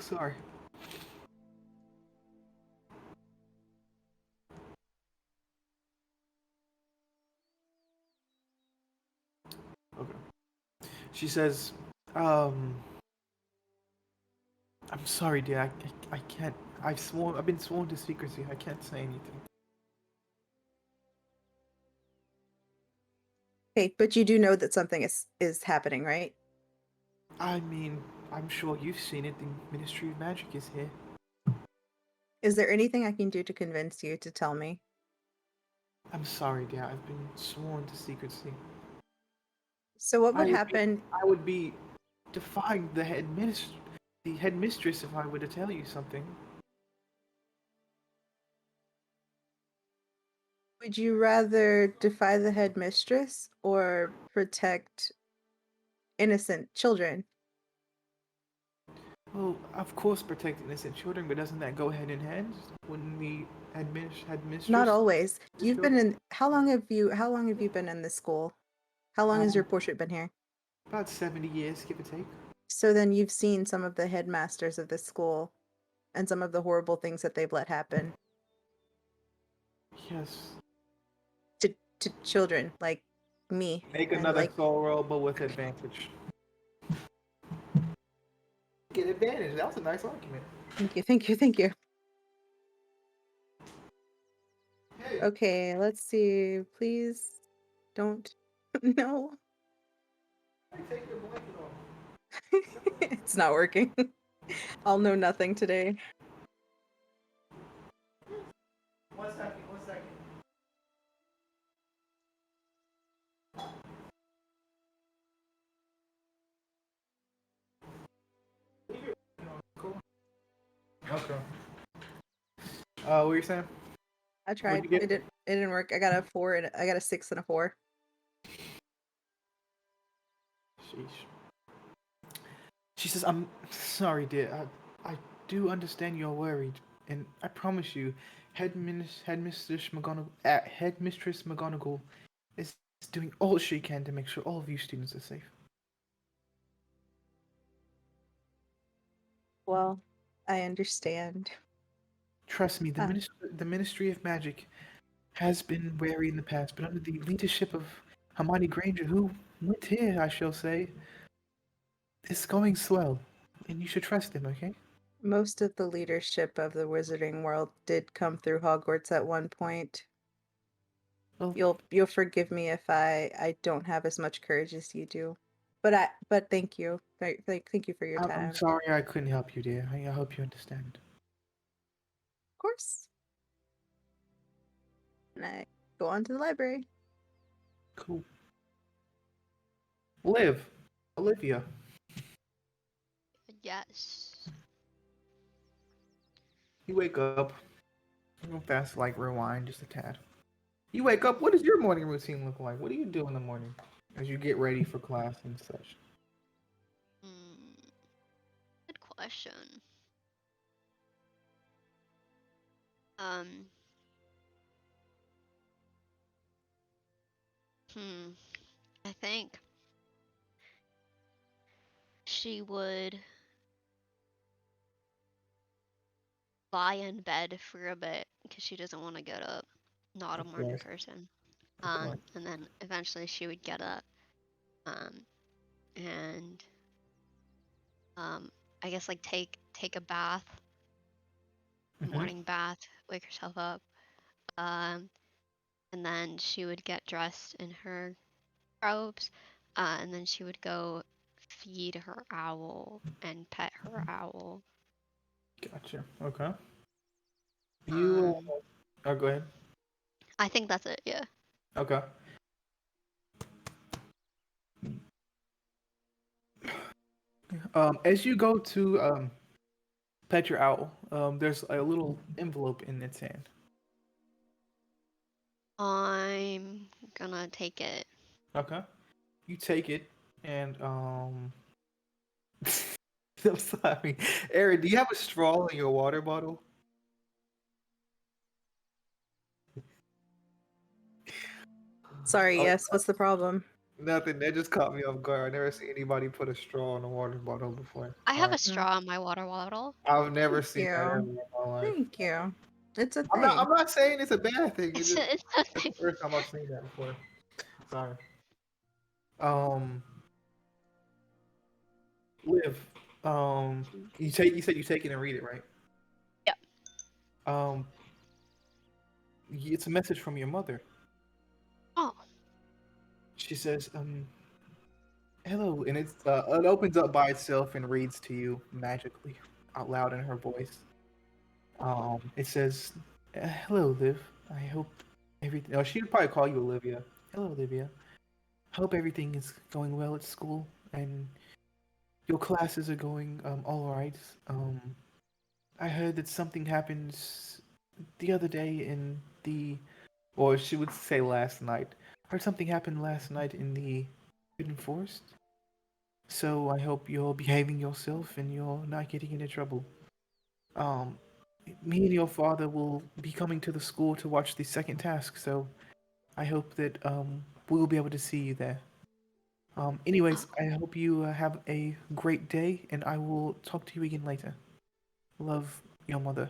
Sorry. Okay. She says, um, I'm sorry, dear. I can't. I've been sworn to secrecy. I can't say anything. Okay, but you do know that something is happening, right? I mean, I'm sure you've seen it. The Ministry of Magic is here. Is there anything I can do to convince you to tell me? I'm sorry, dear. I've been sworn to secrecy. So what would happen? I would be defying the headmistress if I were to tell you something. Would you rather defy the headmistress or protect innocent children? Well, of course, protect innocent children, but doesn't that go hand in hand? Wouldn't we headmistress? Not always. the You've been children? in how long have you been in this school? How long has your portrait been here? About 70 years, give or take. So then you've seen some of the headmasters of this school and some of the horrible things that they've let happen Yes. to children like me. Make And another like, soul roll, but with advantage. Get advantage. That was a nice argument. thank you. Hey. Okay, let's see. Please don't. No. Take your blanket off. It's not working. I'll know nothing today. 1 second, 1 second. Cool. Okay. What were you saying? I tried. you get? It didn't work. I got a 4 and I got a 6 and a 4. Sheesh. She says, "I'm sorry, dear. I do understand you're worried, and I promise you, Headmistress McGonagall is doing all she can to make sure all of you students are safe." Well, I understand. Trust me, Uh, the Ministry of Magic has been wary in the past, but under the leadership of Hermione Granger, who went here, I shall say, it's going swell, and you should trust him, okay? Most of the leadership of the wizarding world did come through Hogwarts at one point. Well, You'll forgive me if I don't have as much courage as you do. But thank you. Thank you for your time. I'm sorry I couldn't help you, dear. I hope you understand. Of course. And I go on to the library. Cool. Olivia. Yes. You wake up. Real fast, like rewind just a tad. You wake up. What does your morning routine look like? What do you do in the morning as you get ready for class and such? Good question. Um. I think she would lie in bed for a bit because she doesn't want to get up. Not a Of morning course. person. Of course. And then eventually she would get up. And I guess like take a bath, Mhm. morning bath, wake herself up. And then she would get dressed in her robes. And then she would go feed her owl and pet her owl. Gotcha. Okay. You. Oh, go ahead. I think that's it. Yeah. Okay. As you go to pet your owl, there's a little envelope in its hand. I'm gonna take it. Okay. You take it, and I'm sorry, Aaron. Do you have a straw in your water bottle? Sorry, Oh, yes, what's the problem? nothing. That just caught me off guard. I never seen anybody put a straw in a water bottle before. I have Sorry. a straw in my water bottle. I've never Thank seen you. that ever in my life. Thank you. It's a I'm thing. not saying it's a bad thing. It's It's it's the nothing. first time I've seen that before. Sorry. Liv. You said you take it and read it, right? Yep. It's a message from your mother. Oh. She says, hello, and it opens up by itself and reads to you magically out loud in her voice. It says, hello, Liv. I hope everything. Oh, she'd probably call you Olivia. Hello, Olivia. Hope everything is going well at school and your classes are going all right. I heard that something happened the other day in the, or she would say last night. I heard something happened last night in the Hidden Forest. So I hope you're behaving yourself and you're not getting into trouble. Um, Me and your father will be coming to the school to watch the second task, so I hope that we will be able to see you there. Anyways, I hope you have a great day, and I will talk to you again later. Love, your mother.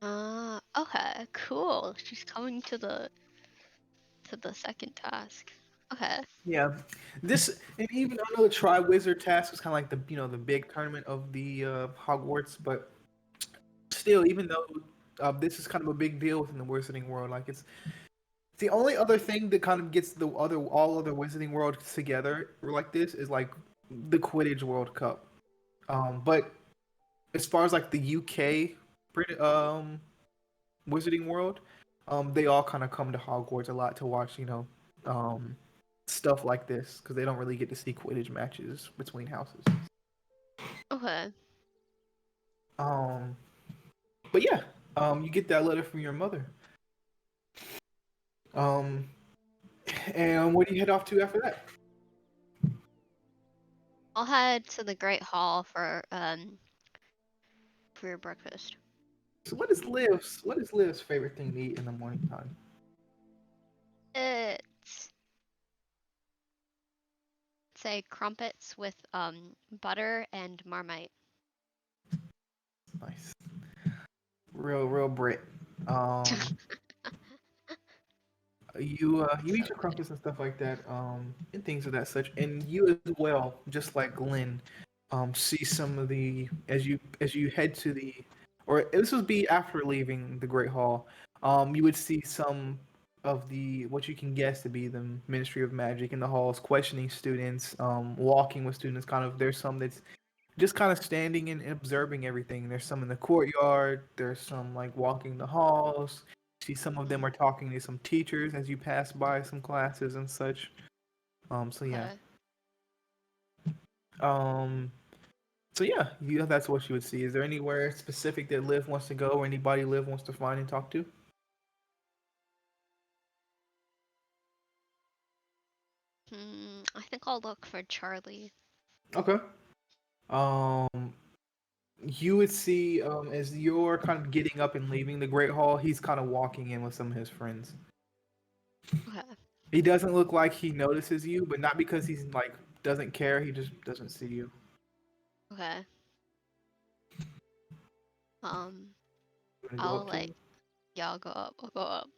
Okay, cool. She's coming to the second task. Okay. Yeah, this and even I know the Tri-Wizard task was kind of like the big tournament of the Hogwarts, but still, even though this is kind of a big deal within the Wizarding world, like it's the only other thing that kind of gets all other Wizarding worlds together like this is like the Quidditch World Cup. But as far as like the UK Wizarding world, they all kind of come to Hogwarts a lot to watch, stuff like this because they don't really get to see Quidditch matches between houses. Okay. But yeah, you get that letter from your mother. And where do you head off to after that? I'll head to the Great Hall for your breakfast. So what is Liv's favorite thing to eat in the morning time? It's say crumpets with butter and Marmite. Nice. Real Brit. You eat your crumpets and stuff like that, and things of that such, and you as well, just like Glenn, see some of the as you head to the, or this would be after leaving the Great Hall, you would see some of the what you can guess to be the Ministry of Magic in the halls, questioning students, walking with students. Kind of, there's some that's just kind of standing and observing everything. There's some in the courtyard. There's some like walking the halls. See, some of them are talking to some teachers as you pass by some classes and such. So yeah. Um. So yeah, that's what you would see. Is there anywhere specific that Liv wants to go, or anybody Liv wants to find and talk to? I think I'll look for Charlie. Okay. You would see as you're kind of getting up and leaving the Great Hall, he's kind of walking in with some of his friends. Okay. He doesn't look like he notices you, but not because he's like doesn't care. He just doesn't see you. Okay. You wanna go I'll up to him? I'll go up. I'll go up.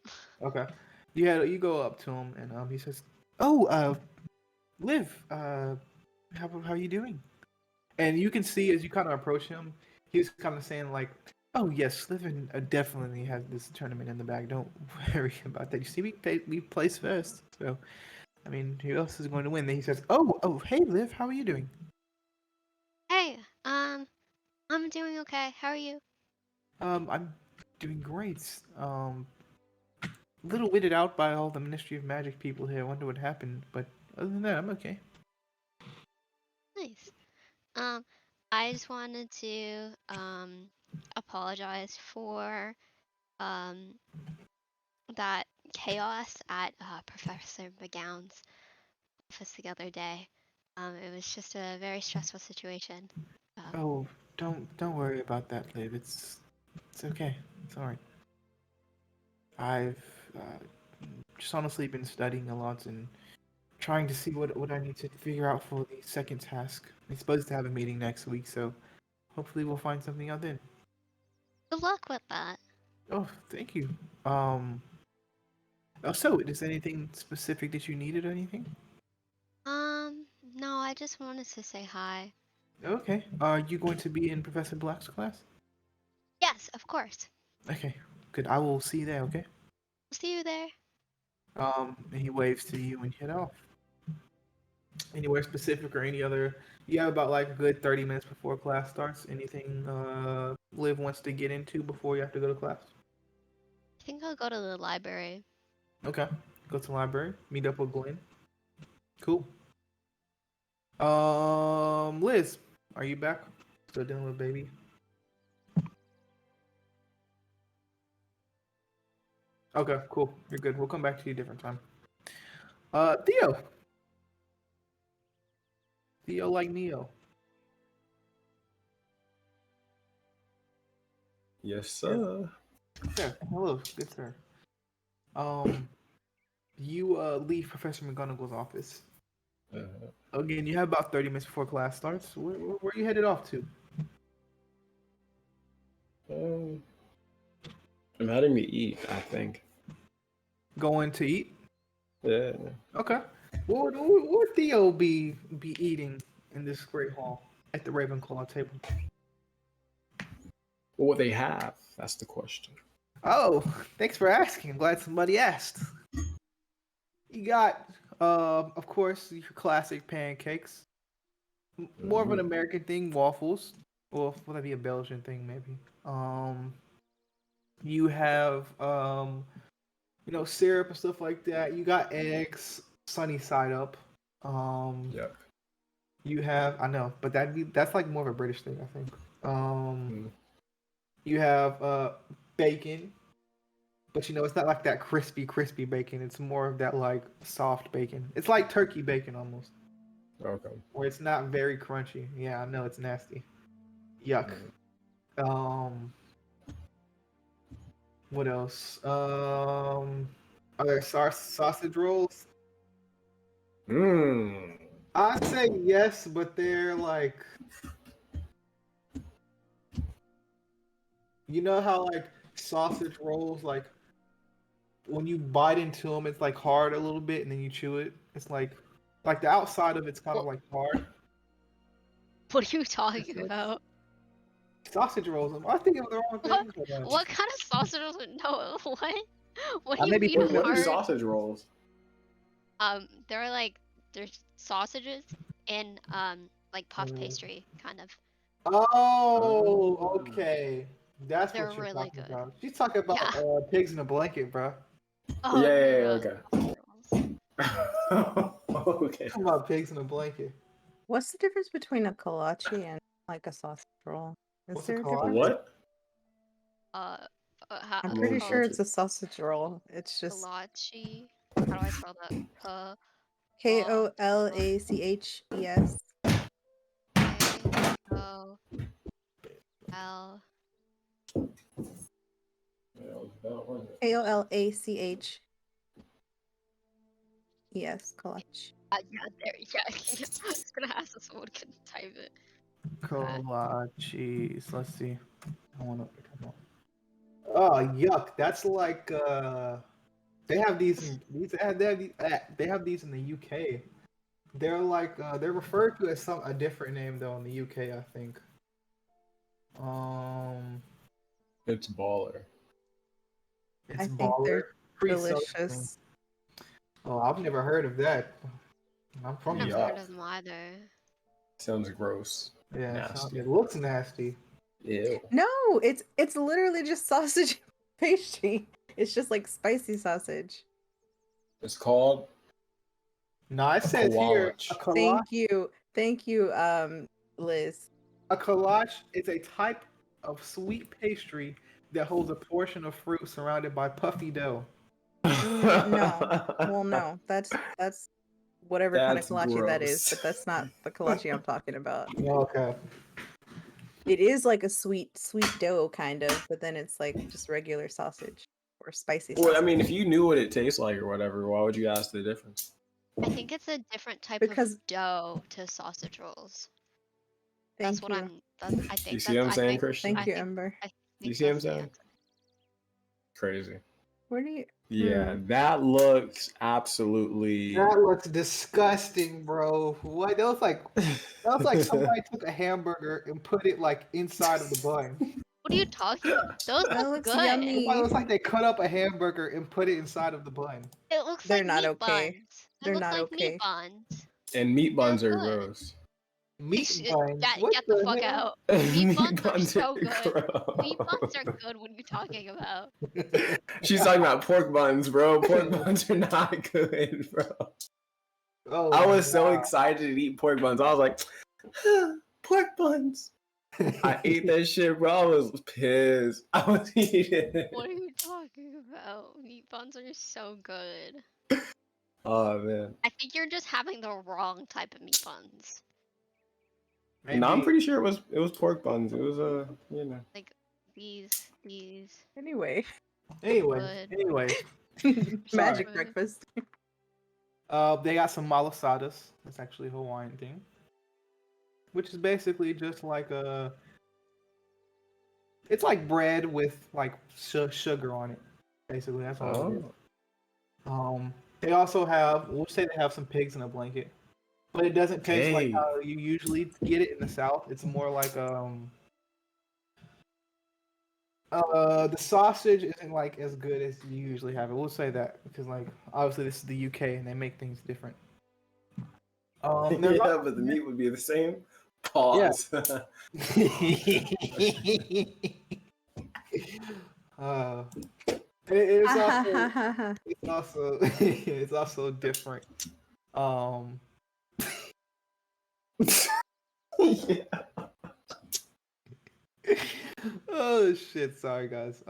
Okay. You go up to him and he says, "Oh, Liv, how are you doing?" And you can see as you kind of approach him, he's kind of saying like, "Oh yes, Liv definitely has this tournament in the bag. Don't worry about that. You see, we place first, so I mean, who else is going to win?" Then he says, "Oh, hey Liv, how are you doing?" Hey, I'm doing okay. How are you? I'm doing great. A little weirded out by all the Ministry of Magic people here. I wonder what happened, but other than that, I'm okay. Nice. I just wanted to apologize for that chaos at Professor McGowan's office the other day. It was just a very stressful situation. Oh, don't worry about that, Liv. It's okay. It's alright. I've just honestly been studying a lot and trying to see what I need to figure out for the second task. We're supposed to have a meeting next week, so hopefully we'll find something out then. Good luck with that. Oh, thank you. Um. So, is there anything specific that you needed or anything? No, I just wanted to say hi. Okay. Are you going to be in Professor Black's class? Yes, of course. Okay. Good. I will see you there. Okay. See you there. And he waves to you and you head off. Anywhere specific or any other? You have about like a good 30 minutes before class starts. Anything Liv wants to get into before you have to go to class? I think I'll go to the library. Okay. Go to the library. Meet up with Glenn. Cool. Liz, are you back? Still dealing with baby? Okay, cool. You're good. We'll come back to you a different time. Theo. Theo like Neo. Yes, sir. Sure. Hello, good sir. You leave Professor McGonagall's office. Again, you have about 30 minutes before class starts. Where are you headed off to? I'm heading to eat, I think. Going to eat? Yeah. Okay. What would Theo be eating in this great hall at the Ravenclaw table? What they have, that's the question. Oh, thanks for asking. I'm glad somebody asked. You got, of course, your classic pancakes. More of an American thing, waffles. Or would that be a Belgian thing, maybe? You have, syrup and stuff like that. You got eggs, sunny side up. Yep. You have, I know, but that's like more of a British thing, I think. You have bacon, but it's not like that crispy bacon. It's more of that like soft bacon. It's like turkey bacon almost. Okay. where it's not very crunchy. Yeah, I know it's nasty. Yuck. What else? Are there sausage rolls? Mmm. I'd say yes, but they're like, you know how like sausage rolls, like when you bite into them, it's like hard a little bit, and then you chew it. It's like the outside of it's kind of like hard. What are you talking about? Sausage rolls. I think of the wrong thing. What kind of sausages? No, what? What I do may you be mean thinking of What are hard? sausage rolls? They're like there's sausages and like puff Mm. pastry kind of. Oh, okay. That's They're what you're really talking good. about. She's talking about Yeah. pigs in a blanket, bro. Oh Yeah, no, yeah, no, okay. sausage rolls. Okay. Talking about pigs in a blanket. What's the difference between a kolache and like a sausage roll? Is What's a there a kolache? difference? What? How, I'm I'm pretty only sure it's cultured. a sausage roll. It's just kolache. How do I spell that? Kolaches. K-O-L. Kolachs. Kolache. Yeah, there. Yeah, I was gonna ask if someone can type it. Kolaches. Let's see. I want to. Oh, yuck! That's like they have these. They have these in the UK. They're like they're referred to as a different name though in the UK. I think. It's baller. It's I think baller. they're Pre-selling. delicious. Oh, I've never heard of that. I'm from I've the never Yeah. heard of them either. Sounds gross. Yeah, Nasty. it looks nasty. Ew. No, it's literally just sausage pastry. It's just like spicy sausage. It's called No, it says here collage. Thank you, Liz. A collage is a type of sweet pastry that holds a portion of fruit surrounded by puffy dough. No, that's whatever kind of That's kolache that is, gross. but that's not the kolache I'm talking about. Okay. It is like a sweet dough kind of, but then it's like just regular sausage or spicy sausage. Well, I mean, if you knew what it tastes like or whatever, why would you ask the difference? I think it's a different type Because- of dough to sausage rolls. Thank That's what you. I think. You see what I'm saying, Christian? Thank you, Ember. You see what I'm saying? Crazy. Where do you? Yeah, that looks absolutely. That looks disgusting, bro. What? That was like somebody took a hamburger and put it like inside of the bun. What are you talking about? Those That look looks good. yummy. It looks like they cut up a hamburger and put it inside of the bun. It looks They're like not meat okay. buns. It They're looks not like okay. meat buns. And meat buns They're are good. gross. Meat buns. What Get the fuck hell? out. Meat buns are so good. gross. Meat buns are good. What are you talking about? She's talking about pork buns, bro. Pork buns are not good, bro. Oh, I was so wow. excited to eat pork buns. I was like, pork buns. I ate that shit, bro. I was pissed. I was eating it. What are you talking about? Meat buns are so good. Oh man. I think you're just having the wrong type of meat buns. No, I'm pretty sure it was pork buns. It was you know. Like these. Anyway, Anyway, magic Sorry. breakfast. they got some malasadas. That's actually a Hawaiian thing, which is basically just like it's like bread with like sugar on it. Basically, that's all it is. They also have, we'll say they have some pigs in a blanket, but it doesn't taste like how you usually get it in the South. It's more like the sausage isn't like as good as you usually have it. We'll say that because like obviously this is the UK and they make things different. Yeah, but the meat would be the same. Pause. It's also different. Yeah. Oh shit! Sorry guys.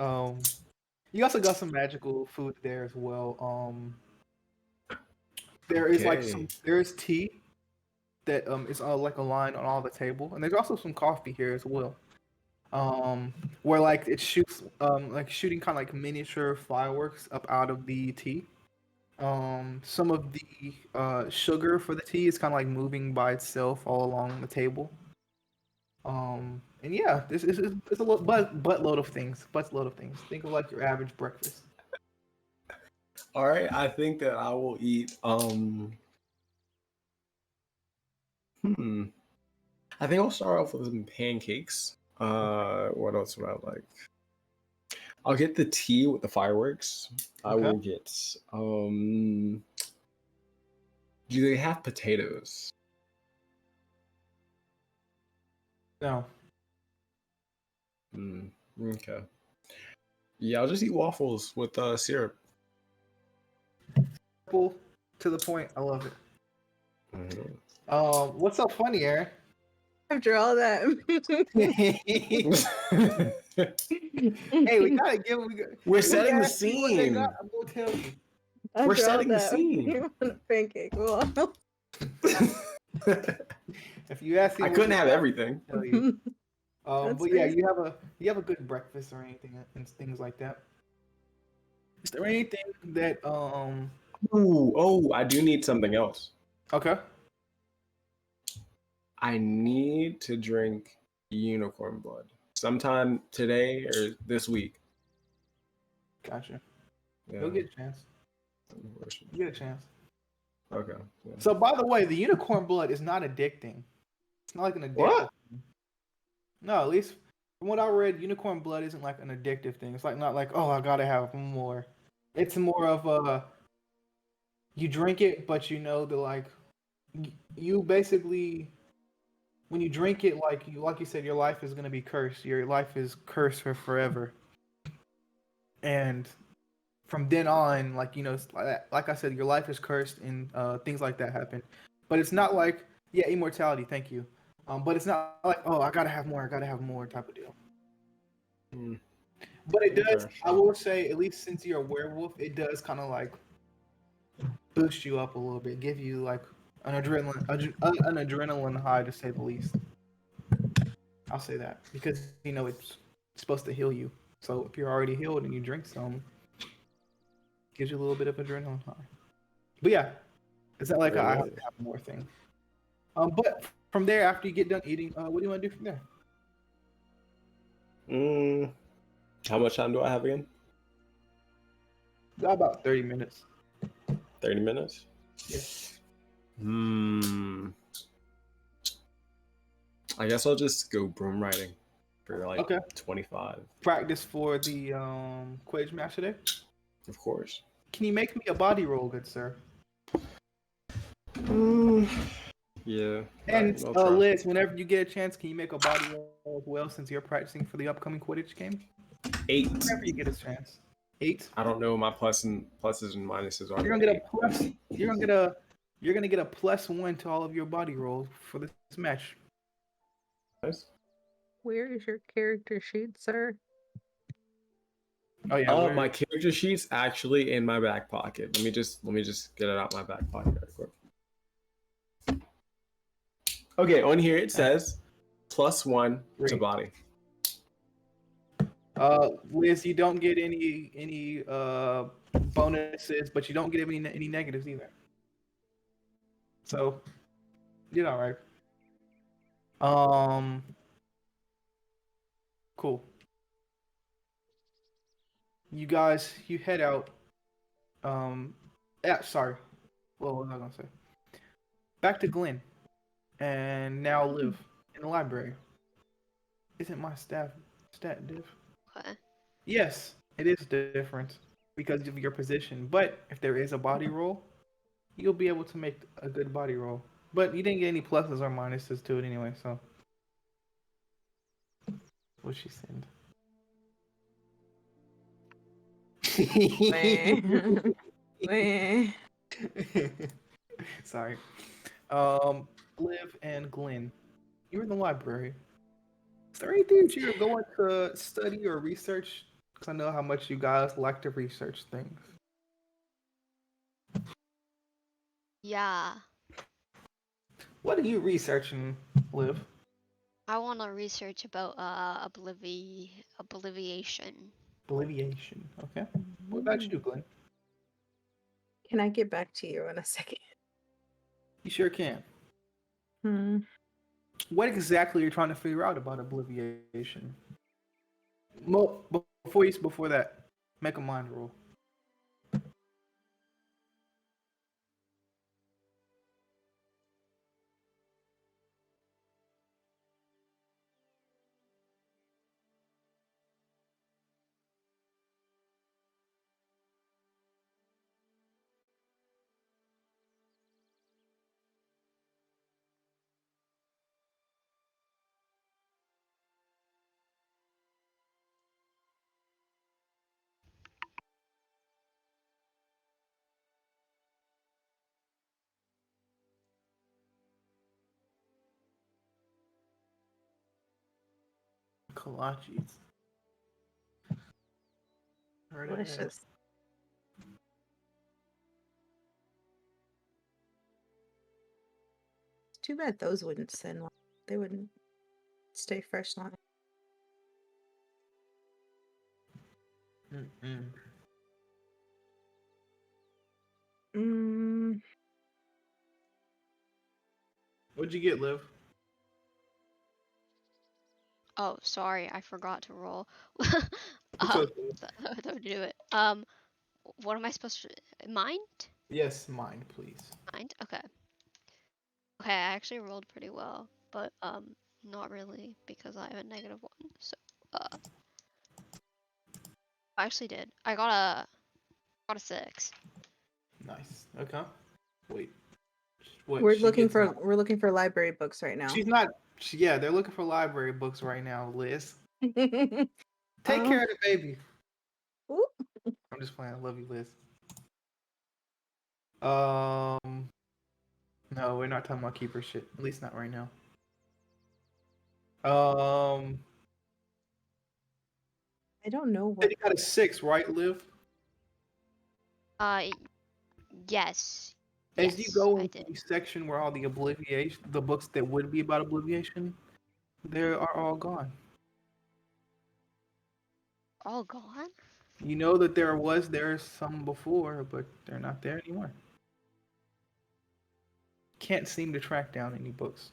You also got some magical food there as well. There is like there is tea. that is like a line on all the table, and there's also some coffee here as well. Where like it shoots like shooting kind of like miniature fireworks up out of the tea. Some of the sugar for the tea is kind of like moving by itself all along the table. And yeah, this is it's a buttload of things. Buttload of things. Think of like your average breakfast. All right, I think that I will eat. I think I'll start off with some pancakes. What else would I like? I'll get the tea with the fireworks. I Okay. will get. Do they have potatoes? No. Okay. Yeah, I'll just eat waffles with syrup. Simple, to the point. I love it. Mhm. What's so funny, Aaron? After all that. Hey, we gotta give. We're setting the ask me what they scene. got, I'm gonna tell you. After all setting the that, scene. You want a pancake? Well, If you ask me, I what couldn't they have got, everything. I'll tell you. That's But yeah, fair. you have a good breakfast or anything and things like that. Is there anything that Oh, I do need something else. okay? I need to drink unicorn blood sometime today or this week. Gotcha. Yeah. You'll get a chance. You get a chance. Okay. Yeah. So by the way, the unicorn blood is not addicting. It's not like an addictive What? thing. No, at least from what I read, unicorn blood isn't like an addictive thing. It's like not like, oh, I gotta have more. It's more of a you drink it, but you know that like you basically when you drink it, like you said, your life is gonna be cursed. Your life is cursed for forever. And from then on, like like I said, your life is cursed and things like that happen. But it's not like immortality. Thank you. But it's not like I gotta have more. I gotta have more type of deal. But it does. Okay. I will say, at least since you're a werewolf, it does kind of like boost you up a little bit, give you like an adrenaline high to say the least. I'll say that because it's supposed to heal you. So if you're already healed and you drink some, it gives you a little bit of adrenaline high. But yeah, it's not like I have to have more thing. But from there, after you get done eating, what do you want to do from there? How much time do I have again? Got about 30 minutes. 30 minutes? Yeah. I guess I'll just go broom riding for like 25. Practice for the Quidditch match today? Of course. Can you make me a body roll, good sir? Yeah. And I'll try. Liz, whenever you get a chance, can you make a body roll as well since you're practicing for the upcoming Quidditch game? 8. Whenever you get a chance. 8. I don't know my pluses and minuses are. You're gonna get a plus. You're gonna get a +1 to all of your body rolls for this match. Nice. Where is your character sheet, sir? Oh yeah. My character sheet's actually in my back pocket. Let me just get it out my back pocket real quick. Okay, on here it says +1 to body. Liz, you don't get any bonuses, but you don't get any negatives either. So you're all right. Cool. You guys, you head out. Sorry. What was I gonna say? Back to Glenn, and now live in the library. Isn't my stat diff? Okay. Yes, it is different because of your position. But if there is a body roll, you'll be able to make a good body roll. But you didn't get any pluses or minuses to it anyway, so. What'd she send? Sorry. Liv and Glenn, you're in the library. Is there anything that you're going to study or research? Because I know how much you guys like to research things. Yeah. What are you researching, Liv? I want to research about obliviation. Obliviation. Okay. What about you, Glenn? Can I get back to you in a second? You sure can. Hmm. What exactly are you trying to figure out about obliviation? Before that, make a mind roll. Kolaches. Right ahead. Delicious. Too bad those wouldn't send long. They wouldn't stay fresh long. Mm-mm. Mm, What'd you get, Liv? Oh, sorry, I forgot to roll. It's okay. Don't do it. What am I supposed to mind? Yes, mind, please. Mind. Okay. Okay, I actually rolled pretty well, but not really because I have a negative one. So I actually did. I got a 6. Nice. Okay. Wait. What? we're She looking gets for nine. we're looking for library books right now. She's not. Yeah, they're looking for library books right now, Liz. Take Um, care of the baby. ooh, I'm just playing. I love you, Liz. Um, no, we're not talking about keeper shit. At least not right now. I don't know You what. got a 6, right, Liv? Yes. As you Yes, go I into did. the section where all the obliviation, the books that would be about obliviation, they are all gone. All gone? You know that there's some before, but they're not there anymore. Can't seem to track down any books.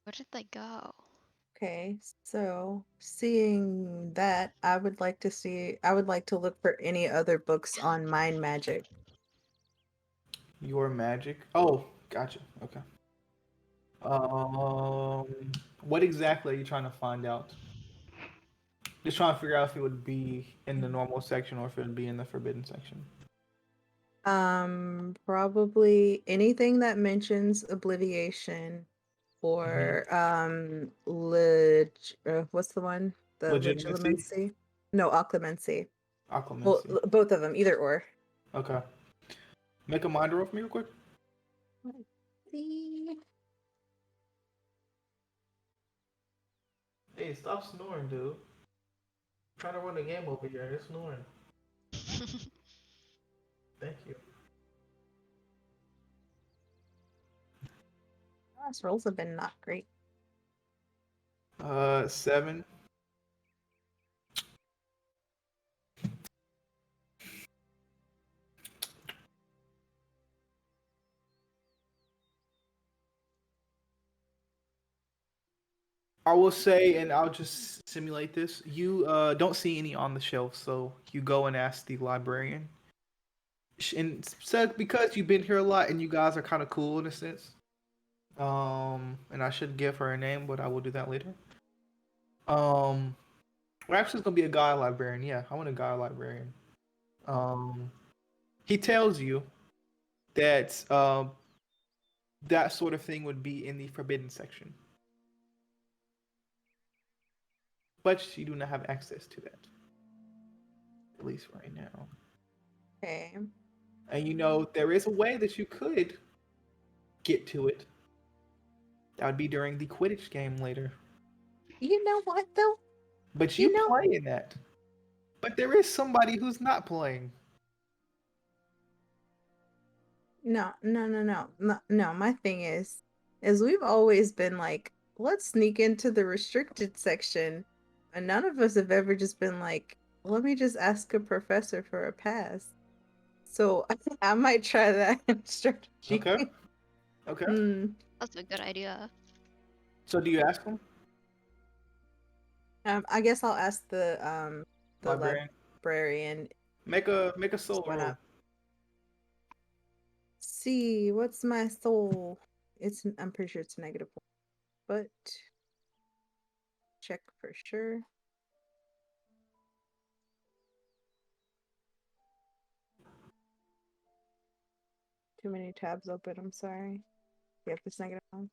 Where did they go? Okay, so seeing that, I would like to look for any other books on mind magic. Your magic. Oh, gotcha. Okay. What exactly are you trying to find out? Just trying to figure out if it would be in the normal section or if it would be in the forbidden section. Probably anything that mentions obliviation or what's the one? The Legitimacy, legitimacy? No, occlumency. Well, occlumency. both of them, either or. Okay. Make a mind roll for me real quick. Let's see. Hey, stop snoring, dude. I'm trying to run a game over here. You're snoring. Thank you. Last rolls have been not great. 7. I will say, and I'll just simulate this. You don't see any on the shelf, so you go and ask the librarian. And said because you've been here a lot and you guys are kind of cool in a sense. And I should give her a name, but I will do that later. Well, actually, it's gonna be a guy librarian. Yeah, I want a guy librarian. He tells you that that sort of thing would be in the forbidden section, but you do not have access to that, at least right now. Okay. And you know there is a way that you could get to it. That would be during the Quidditch game later. You know what though? But You you know, play in that. But there is somebody who's not playing. No. My thing is we've always been like, let's sneak into the restricted section, and none of us have ever just been like, let me just ask a professor for a pass. So I might try that strategy. Okay. Okay. That's a good idea. So do you ask him? I guess I'll ask the Librarian. librarian. Make a soul Why roll. not? See, what's my soul? I'm pretty sure it's negative one, but check for sure. Too many tabs open, I'm sorry. Yep, it's negative one.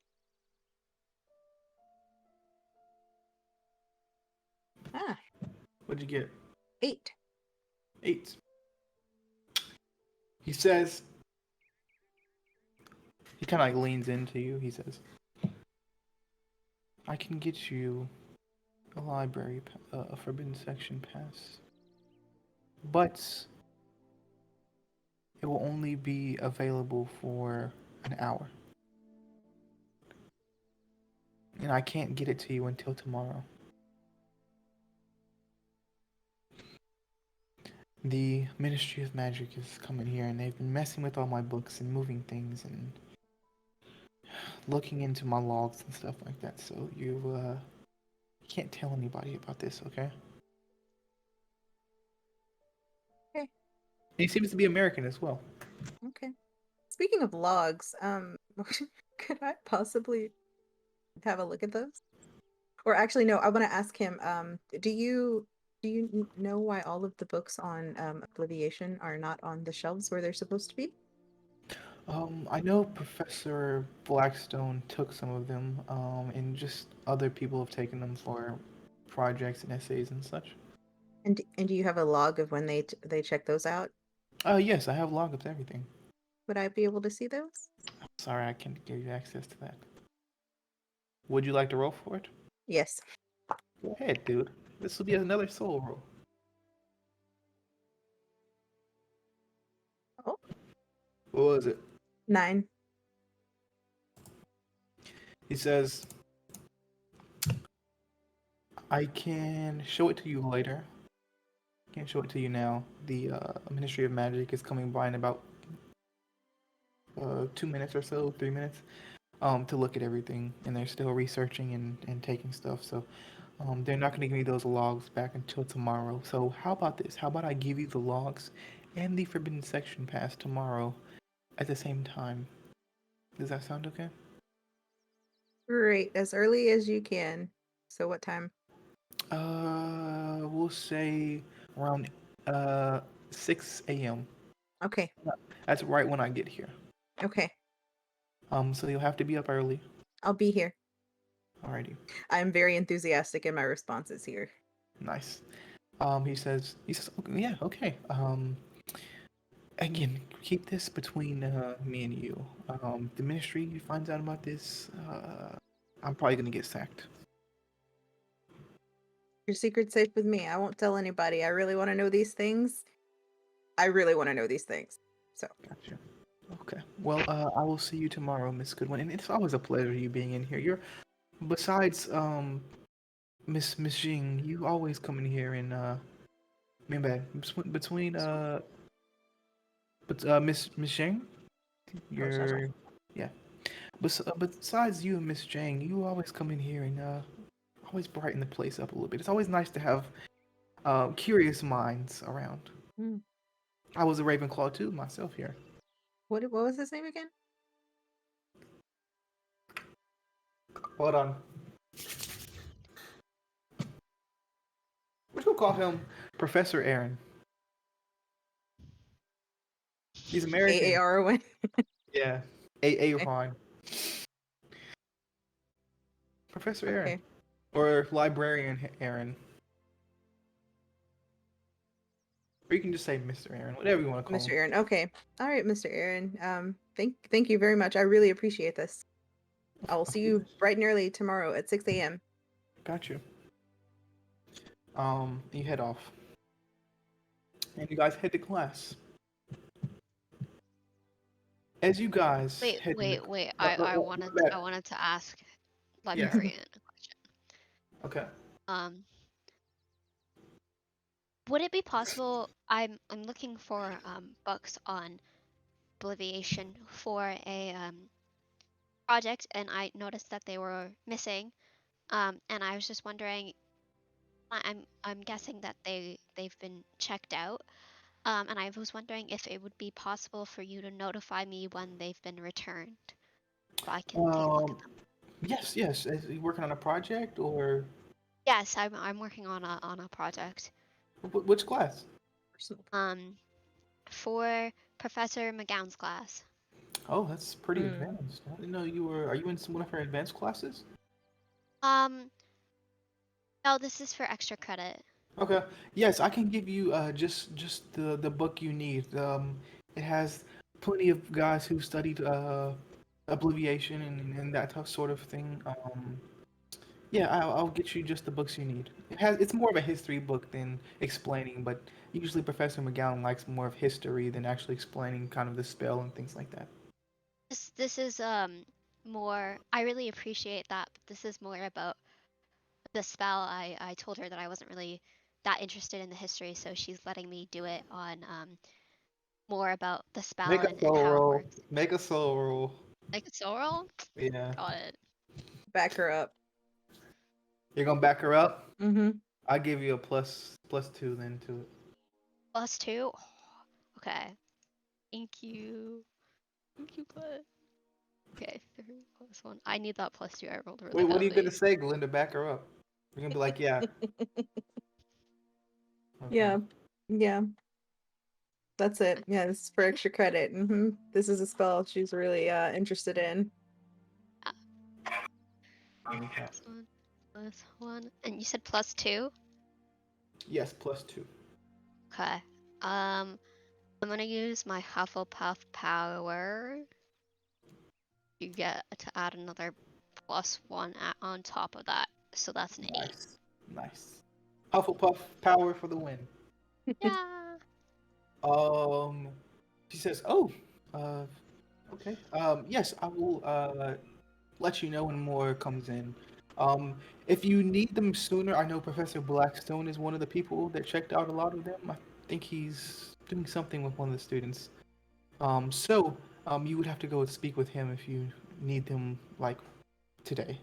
Ah, What'd you get? 8. 8. He says. He kind of like leans into you. He says, "I can get you a library, a forbidden section pass, but it will only be available for an hour, and I can't get it to you until tomorrow." The Ministry of Magic is coming here, and they've been messing with all my books and moving things and looking into my logs and stuff like that. So you can't tell anybody about this, okay? Okay. He seems to be American as well. Okay. Speaking of logs, could I possibly have a look at those? Or actually, no, I want to ask him, do you know why all of the books on Obliviation are not on the shelves where they're supposed to be? I know Professor Blackstone took some of them, and just other people have taken them for projects and essays and such. And do you have a log of when they check those out? Yes, I have log of everything. Would I be able to see those? Sorry, I can't give you access to that. Would you like to roll for it? Yes. Go ahead, dude. This will be another soul roll. Oh, What was it? 9. He says, "I can show it to you later. Can't show it to you now. The Ministry of Magic is coming by in about 2 minutes or so, 3 minutes, to look at everything, and they're still researching and taking stuff. So they're not going to give me those logs back until tomorrow. So how about this? How about I give you the logs and the Forbidden Section pass tomorrow at the same time? Does that sound okay?" Great. As early as you can. So what time? We'll say around 6 a.m. Okay. That's right when I get here. Okay. So you'll have to be up early. I'll be here. Alrighty. I'm very enthusiastic in my responses here. Nice. He says, "Okay, yeah, okay. Again, keep this between me and you. The ministry finds out about this, I'm probably gonna get sacked." Your secret's safe with me. I won't tell anybody. I really want to know these things. So, Gotcha. Okay. Well, I will see you tomorrow, Miss Goodwin, and it's always a pleasure you being in here. You're besides Miss Jing, you always come in here and me bad between but Miss Jing, oh, sorry. you're yeah. Besides you and Miss Jang, you always come in here and always brighten the place up a little bit. It's always nice to have curious minds around. Hmm. I was a Ravenclaw too myself here. What was his name again? Hold on. We're gonna call him Professor Aaron. He's American. Aaron. Yeah. Aaron. Professor Aaron. Okay. Or Librarian Aaron. Or you can just say Mr. Aaron, whatever you want to call Mr. him. Aaron. Okay. All right, Mr. Aaron. Thank you very much. I really appreciate this. I will see you bright and early tomorrow at 6 a.m. Got you. You head off. And you guys head to class. as you guys Wait, head in wait, wait. oh, oh, I oh, wanted my bad. I wanted to ask Yes. librarian a question. Okay. Would it be possible? I'm looking for books on obliviation for a project, and I noticed that they were missing. And I was just wondering. I'm guessing that they've been checked out. And I was wondering if it would be possible for you to notify me when they've been returned, so I can take a look at them. Yes, yes. Is he working on a project or Yes, I'm working on a project. which class? Um, for Professor McGowan's class. Oh, that's pretty Hmm. advanced. I didn't know you were. Are you in one of her advanced classes? No, this is for extra credit. Okay. Yes, I can give you just the book you need. It has plenty of guys who studied obliviation and that tough sort of thing. Yeah, I'll get you just the books you need. It's more of a history book than explaining, but usually Professor McGowan likes more of history than actually explaining kind of the spell and things like that. This is more. I really appreciate that, but this is more about the spell. I told her that I wasn't really that interested in the history, so she's letting me do it on more about the spell Make a and soul how it roll. works. Make a soul roll. Like it's oral? Yeah. Got it. Back her up. You're gonna back her up? Mm-hmm. I'll give you a plus 2 then to it. +2? Okay. Thank you. Thank you, bud. Okay, 3 +1. I need that +2. I rolled really Wait, what are you badly. gonna say, Glenn, to back her up? You're gonna be like, yeah. Okay. Yeah. Yeah. That's it. Yeah, this is for extra credit. Mm-hmm. This is a spell she's really interested in. Okay. +1. And you said +2? Yes, +2. Okay. I'm gonna use my Hufflepuff power. You get to add another +1 on top of that. So that's an 8. Nice. Nice. Hufflepuff power for the win. Yeah. Um, she says, "Oh, okay. Yes, I will let you know when more comes in. If you need them sooner, I know Professor Blackstone is one of the people that checked out a lot of them. I think he's doing something with one of the students. You would have to go and speak with him if you need them, like, today.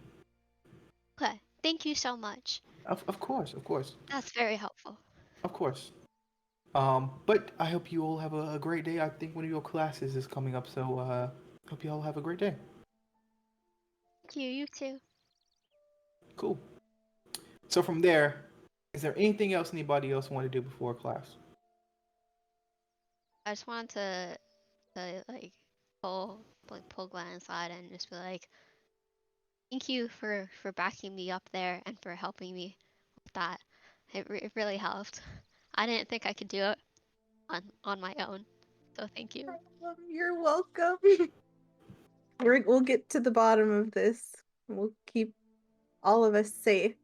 Okay. Thank you so much. Of course, of course, That's very helpful. of course. But I hope you all have a great day. I think one of your classes is coming up, so hope you all have a great day. Thank you. You too. Cool. So from there, is there anything else anybody else want to do before class? I just wanted to like pull Glenn aside and just be like, thank you for backing me up there and for helping me with that. It really helped. I didn't think I could do it on my own. So thank you. You're welcome. We'll get to the bottom of this. We'll keep all of us safe. I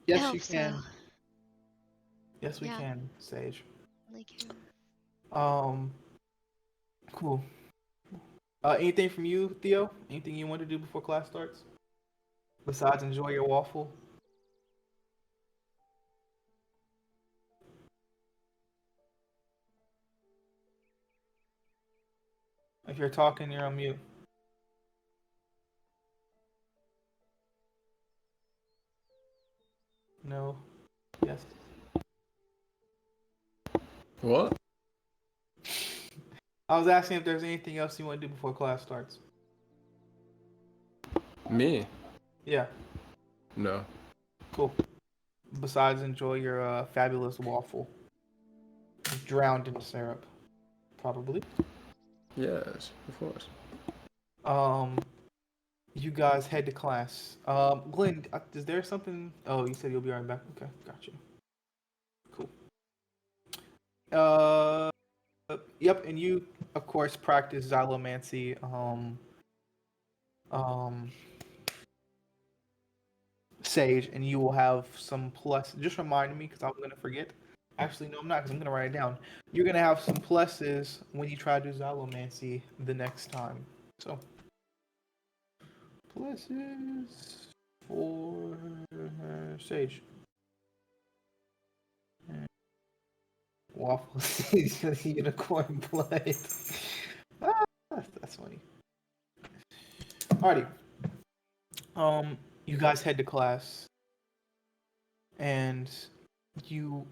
Yes, you hope so. can. Yes, we Yeah. can, Sage. Thank you. Cool. Anything from you, Theo? Anything you want to do before class starts? Besides enjoy your waffle? If you're talking, you're on mute. No. Yes. What? I was asking if there's anything else you want to do before class starts. Me? Yeah. No. Cool. Besides enjoy your fabulous waffle. Drowned in syrup. Probably. Yes, of course. You guys head to class. Glenn, is there something? Oh, you said you'll be right back. Okay, got you. Cool. Uh, yep, and you, of course, practice xylomancy. Um, Sage, and you will have some plus. Just remind me, because I'm gonna forget. Actually, no, I'm not, because I'm gonna write it down. You're gonna have some pluses when you try to do Zalomancy the next time. So, pluses for Sage. Waffles, unicorn blood. Ah, that's funny. Alrighty. You guys head to class, and you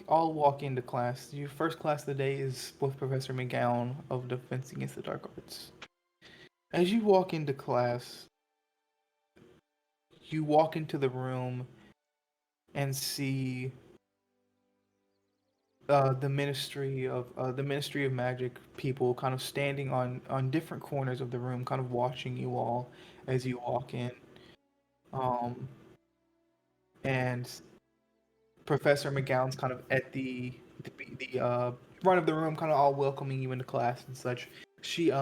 all walk into class. Your first class of the day is with Professor McGowan of Defense Against the Dark Arts. As you walk into class, you walk into the room and see the Ministry of Magic people kind of standing on different corners of the room, kind of watching you all as you walk in. And Professor McGowan's kind of at the front of the room, kind of all welcoming you into class and such. She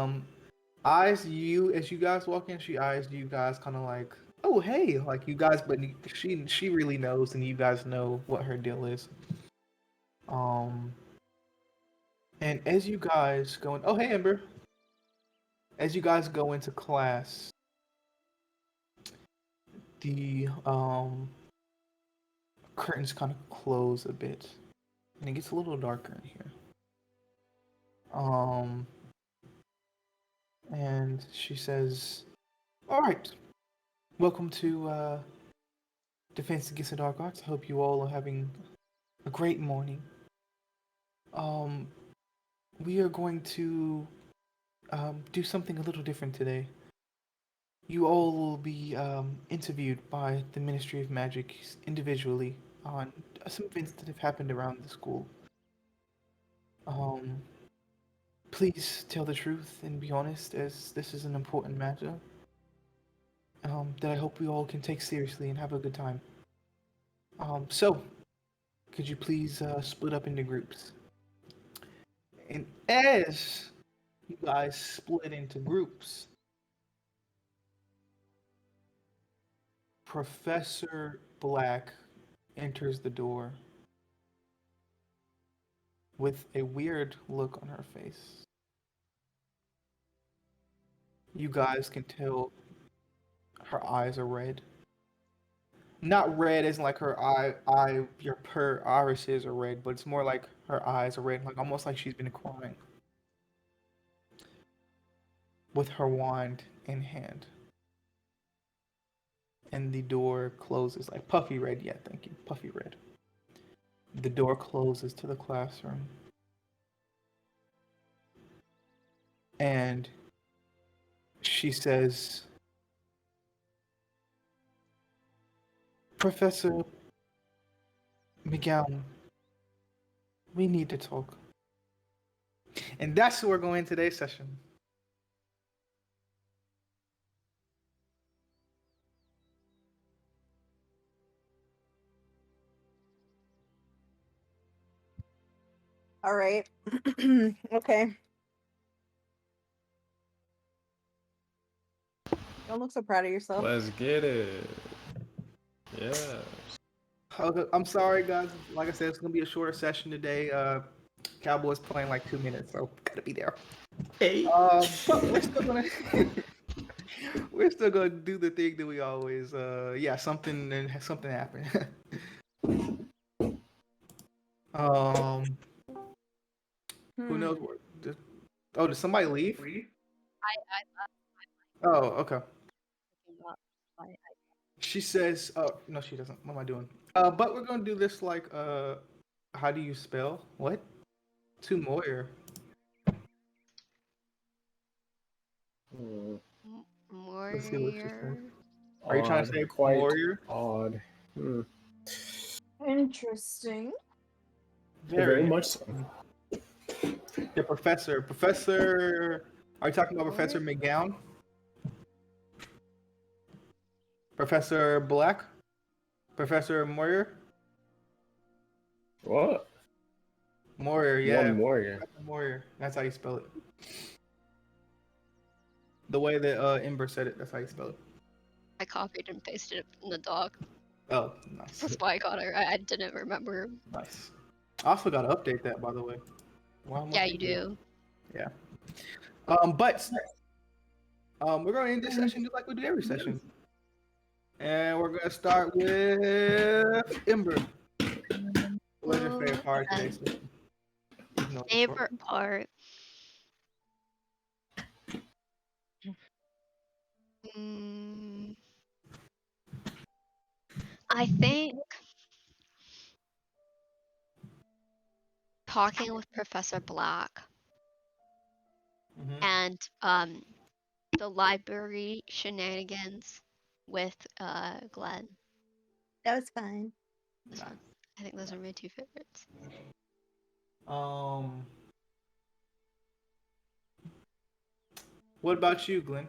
eyes you as you guys walk in. She eyes you guys kind of like, oh hey, like you guys, but she really knows, and you guys know what her deal is. And as you guys go in, oh hey Ember, as you guys go into class, the curtains kind of close a bit, and it gets a little darker in here. And she says, "All right, welcome to Defense Against the Dark Arts. I hope you all are having a great morning. We are going to do something a little different today. You all will be interviewed by the Ministry of Magic individually on some events that have happened around the school. Please tell the truth and be honest, as this is an important matter that I hope we all can take seriously and have a good time. So, could you please split up into groups? And as you guys split into groups, Professor Black enters the door with a weird look on her face. You guys can tell her eyes are red. Not red as in like her her irises are red, but it's more like her eyes are red, like almost like she's been crying. With her wand in hand. And the door closes, like puffy red, yeah, thank you, puffy red. The door closes to the classroom. And she says, Professor McGowan, we need to talk. And that's where we're going today's session. All right. Okay. Don't look so proud of yourself. Let's get it. Yeah. Okay, I'm sorry, guys. Like I said, it's gonna be a shorter session today. Cowboys playing like 2 minutes, so gotta be there. Hey. But we're still gonna we're still gonna do the thing that we always yeah, something happened. Who knows what? Did somebody leave? Oh, okay. She says, "Oh no, she doesn't. What am I doing?" But we're gonna do this like how do you spell what? To Moyer. Let's see what she says. Warrior. Are you trying to say quite warrior? odd? Interesting. Very much so. The professor. Are you talking about Professor McGowan? Professor Black? Professor Moyer? What? Moyer, yeah. One warrior. Moyer. That's how you spell it. The way that Ember said it, that's how you spell it. I copied and pasted it in the doc. Oh, nice. That's why I got it. I didn't remember. Nice. I also got to update that, by the way. Why am I Yeah, you thinking- do. Yeah. But we're going to end this session just like we do every session. And we're going to start with Ember. What was your favorite part of today's session? Even though it's short. Favorite part. Mm, I think talking with Professor Black Mhm. and the library shenanigans with Glenn. That was fun. This one. I think those are my two favorites. What about you, Glenn?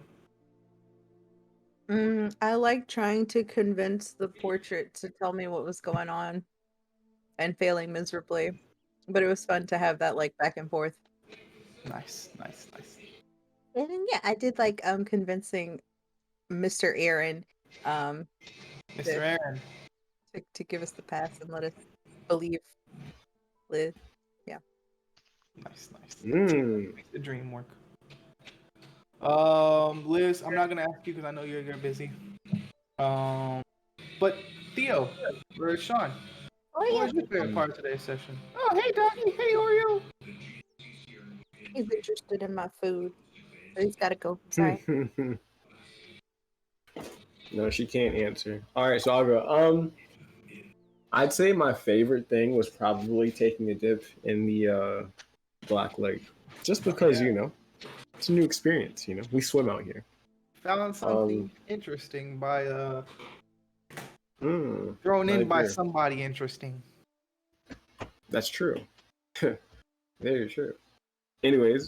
I like trying to convince the portrait to tell me what was going on and failing miserably. But it was fun to have that like back and forth. Nice, nice, nice. And then, yeah, I did like convincing Mr. Aaron Mr. Aaron. to give us the pass and let us believe Liz. Yeah. Nice, nice. Mm. Makes the dream work. Liz, I'm not gonna ask you because I know you're busy. But Theo or Sean, Oh what yeah. was your favorite part of today's session? Oh, hey, doggy. Hey, Oreo. He's interested in my food. So he's gotta go. Sorry. No, she can't answer. All right, so I'll go. I'd say my favorite thing was probably taking a dip in the Black Lake, just because yeah. you know it's a new experience. You know, we swim out here. Found something interesting by thrown I in by agree. somebody interesting. That's true. Very true. Anyways,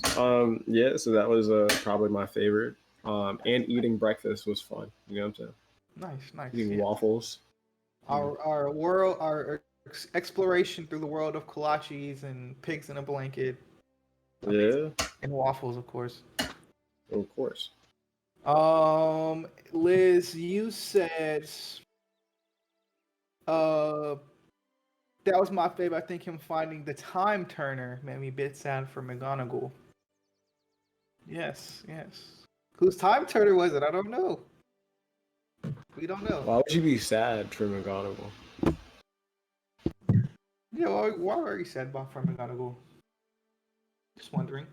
yeah, so that was probably my favorite. And eating breakfast was fun. You know what I'm saying? Nice, nice. Eating Yeah. waffles. Our exploration through the world of kolaches and pigs in a blanket. Yeah, And waffles, of course. of course. Liz, you said that was my favorite. I think him finding the time turner made me a bit sad for McGonagall. Yes, yes. Whose time turner was it? I don't know. We don't know. Why would you be sad for McGonagall? Yeah, why are you sad about for McGonagall? Just wondering.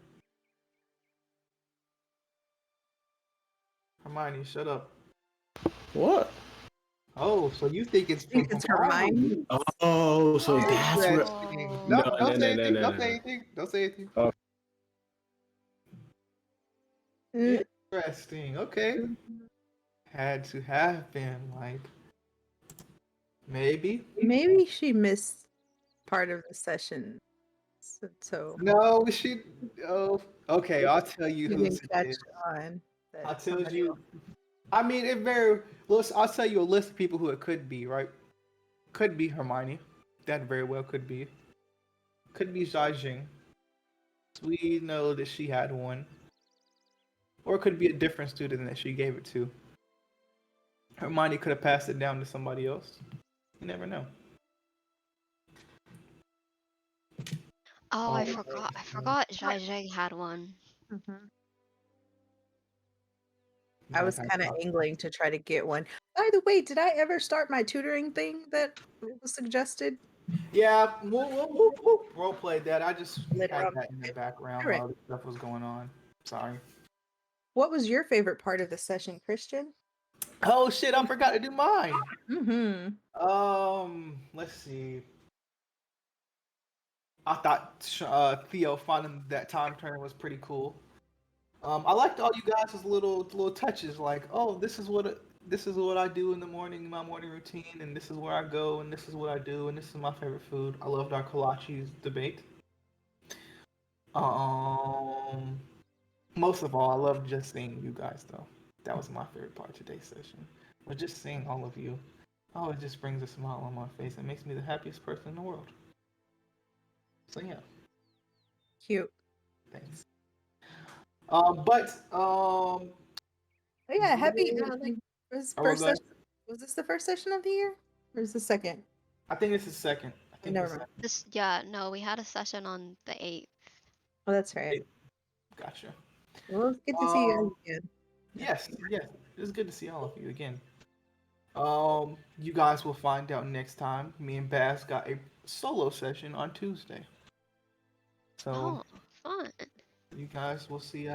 Hermione, shut up. What? Oh, so you think it's I think from it's Hermione? Hermione. Oh, so that's what. Interesting. No, No, don't say anything. no, Don't say no. anything. Don't say anything. Oh. Interesting. Okay. Had to have been like maybe. Maybe she missed part of the session. So No, she. Oh, okay. I'll tell you she who didn't it catch is. on. That I'll tell somebody you. else- I mean, it very. I'll tell you a list of people who it could be. Right? Could be Hermione. That very well could be. Could be Zhajing. We know that she had one. Or it could be a different student that she gave it to. Hermione could have passed it down to somebody else. You never know. Oh, I forgot. I forgot Zhai Zhang had one. Mhm. I was kind of angling to try to get one. By the way, did I ever start my tutoring thing that was suggested? Yeah, we'll role play that. I just Later had on. that in the background Alright. while this stuff was going on. Sorry. What was your favorite part of the session, Christian? Oh shit! I forgot to do mine. Mm-hmm. Let's see. I thought Theo finding that time turner was pretty cool. I liked all you guys' little touches, like, oh, this is what I do in the morning, my morning routine, and this is where I go, and this is what I do, and this is my favorite food. I loved our kolaches debate. Most of all, I love just seeing you guys, though. That was my favorite part of today's session. Was just seeing all of you. Oh, it just brings a smile on my face. It makes me the happiest person in the world. So yeah, Cute. thanks. Oh yeah, happy. Was Oh, first go ahead. session? Was this the first session of the year, or is the second? I think this is second. I think Never it's mind. No, we had a session on the 8th. Oh, that's right. gotcha. Well, it's good to see you guys again. Yes, it's good to see all of you again. You guys will find out next time. Me and Baz got a solo session on Tuesday, so Oh, fun. you guys will see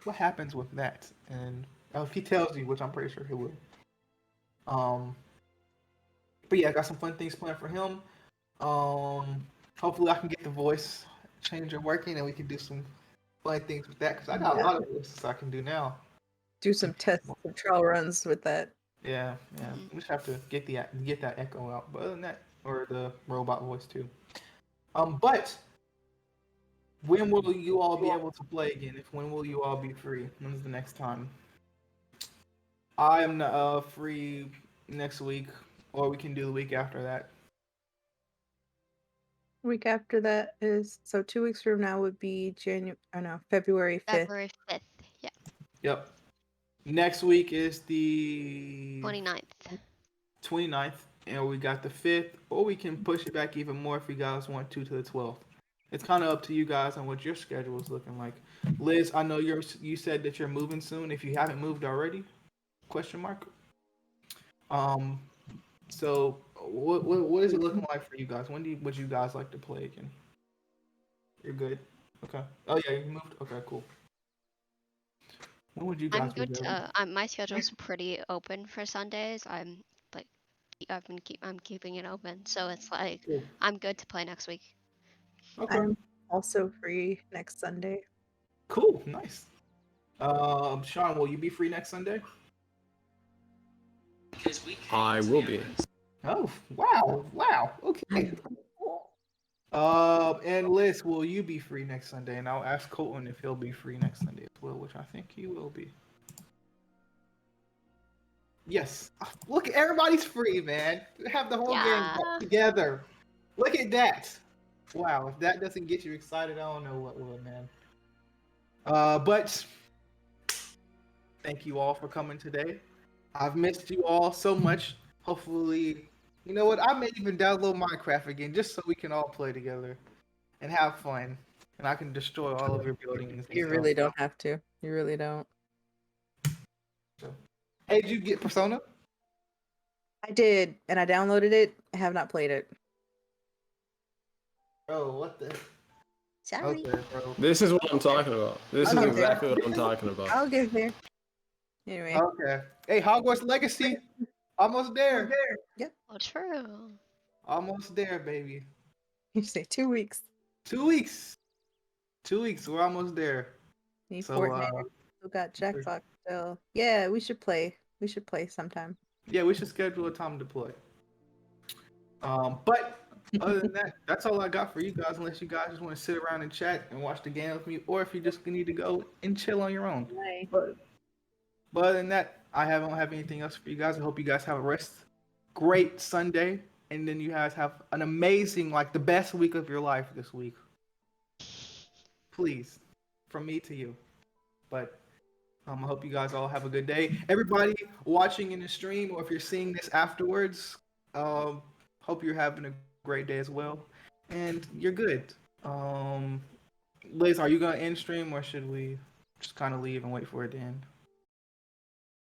what happens with that, and if he tells you, which I'm pretty sure he will. But yeah, I got some fun things planned for him. Hopefully I can get the voice changer working, and we can do some fun things with that because I got a lot of voices I can do now. Do some tests, some trial runs with that. Yeah. Mhm. We just have to get that echo out. But other than that, or the robot voice too. But when will you all be able to play again? When will you all be free? When's the next time? I am free next week, or we can do the week after that. Week after that is 2 weeks from now would be February 5th. February 5th. Yeah. Yep. Next week is the 29th. 29th, and we got the 5th, or we can push it back even more if you guys want to the 12th. It's kind of up to you guys on what your schedule is looking like. Liz, I know you said that you're moving soon. If you haven't moved already, question mark. So what is it looking like for you guys? Would you guys like to play again? You're good. Okay. Oh yeah, you moved. Okay, cool. When would you guys I'm be good available? to, my schedule's pretty open for Sundays. I'm like, I'm keeping it open, so it's like Cool. I'm good to play next week. Okay. I'm also free next Sunday. Cool. Nice. Sean, will you be free next Sunday? I will be. Oh, wow. Okay. And Liz, will you be free next Sunday? And I'll ask Colton if he'll be free next Sunday as well, which I think he will be. Yes. Look, everybody's free, man. We have the whole gang Yeah. together. Look at that. Wow, if that doesn't get you excited, I don't know what will, man. But thank you all for coming today. I've missed you all so much. Hopefully, you know what? I may even download Minecraft again just so we can all play together and have fun. And I can destroy all of your buildings. And You stuff. really don't have to. You really don't. Hey, did you get Persona? I did, and I downloaded it. I have not played it. Oh, what the? Sorry. Okay, bro. This is what I'm talking about. This is Okay. exactly what I'm talking about. I'll get there. Anyway. Okay. Hey, Hogwarts Legacy. Almost there. Yep. Oh, true. Almost there, baby. You say 2 weeks. 2 weeks. 2 weeks. We're almost there. Need So, Fortnite. Still got Jackbox still. Yeah, we should play. We should play sometime. yeah, we should schedule a time to play. But other than that, that's all I got for you guys. Unless you guys just want to sit around and chat and watch the game with me, or if you just need to go and chill on your own. Bye. But other than that, I don't have anything else for you guys. I hope you guys have a great Sunday, and then you guys have an amazing, like the best week of your life this week. Please, from me to you. But I hope you guys all have a good day. Everybody watching in the stream, or if you're seeing this afterwards, hope you're having a great day as well, and you're good. Liz, are you gonna end stream, or should we just kind of leave and wait for it to end?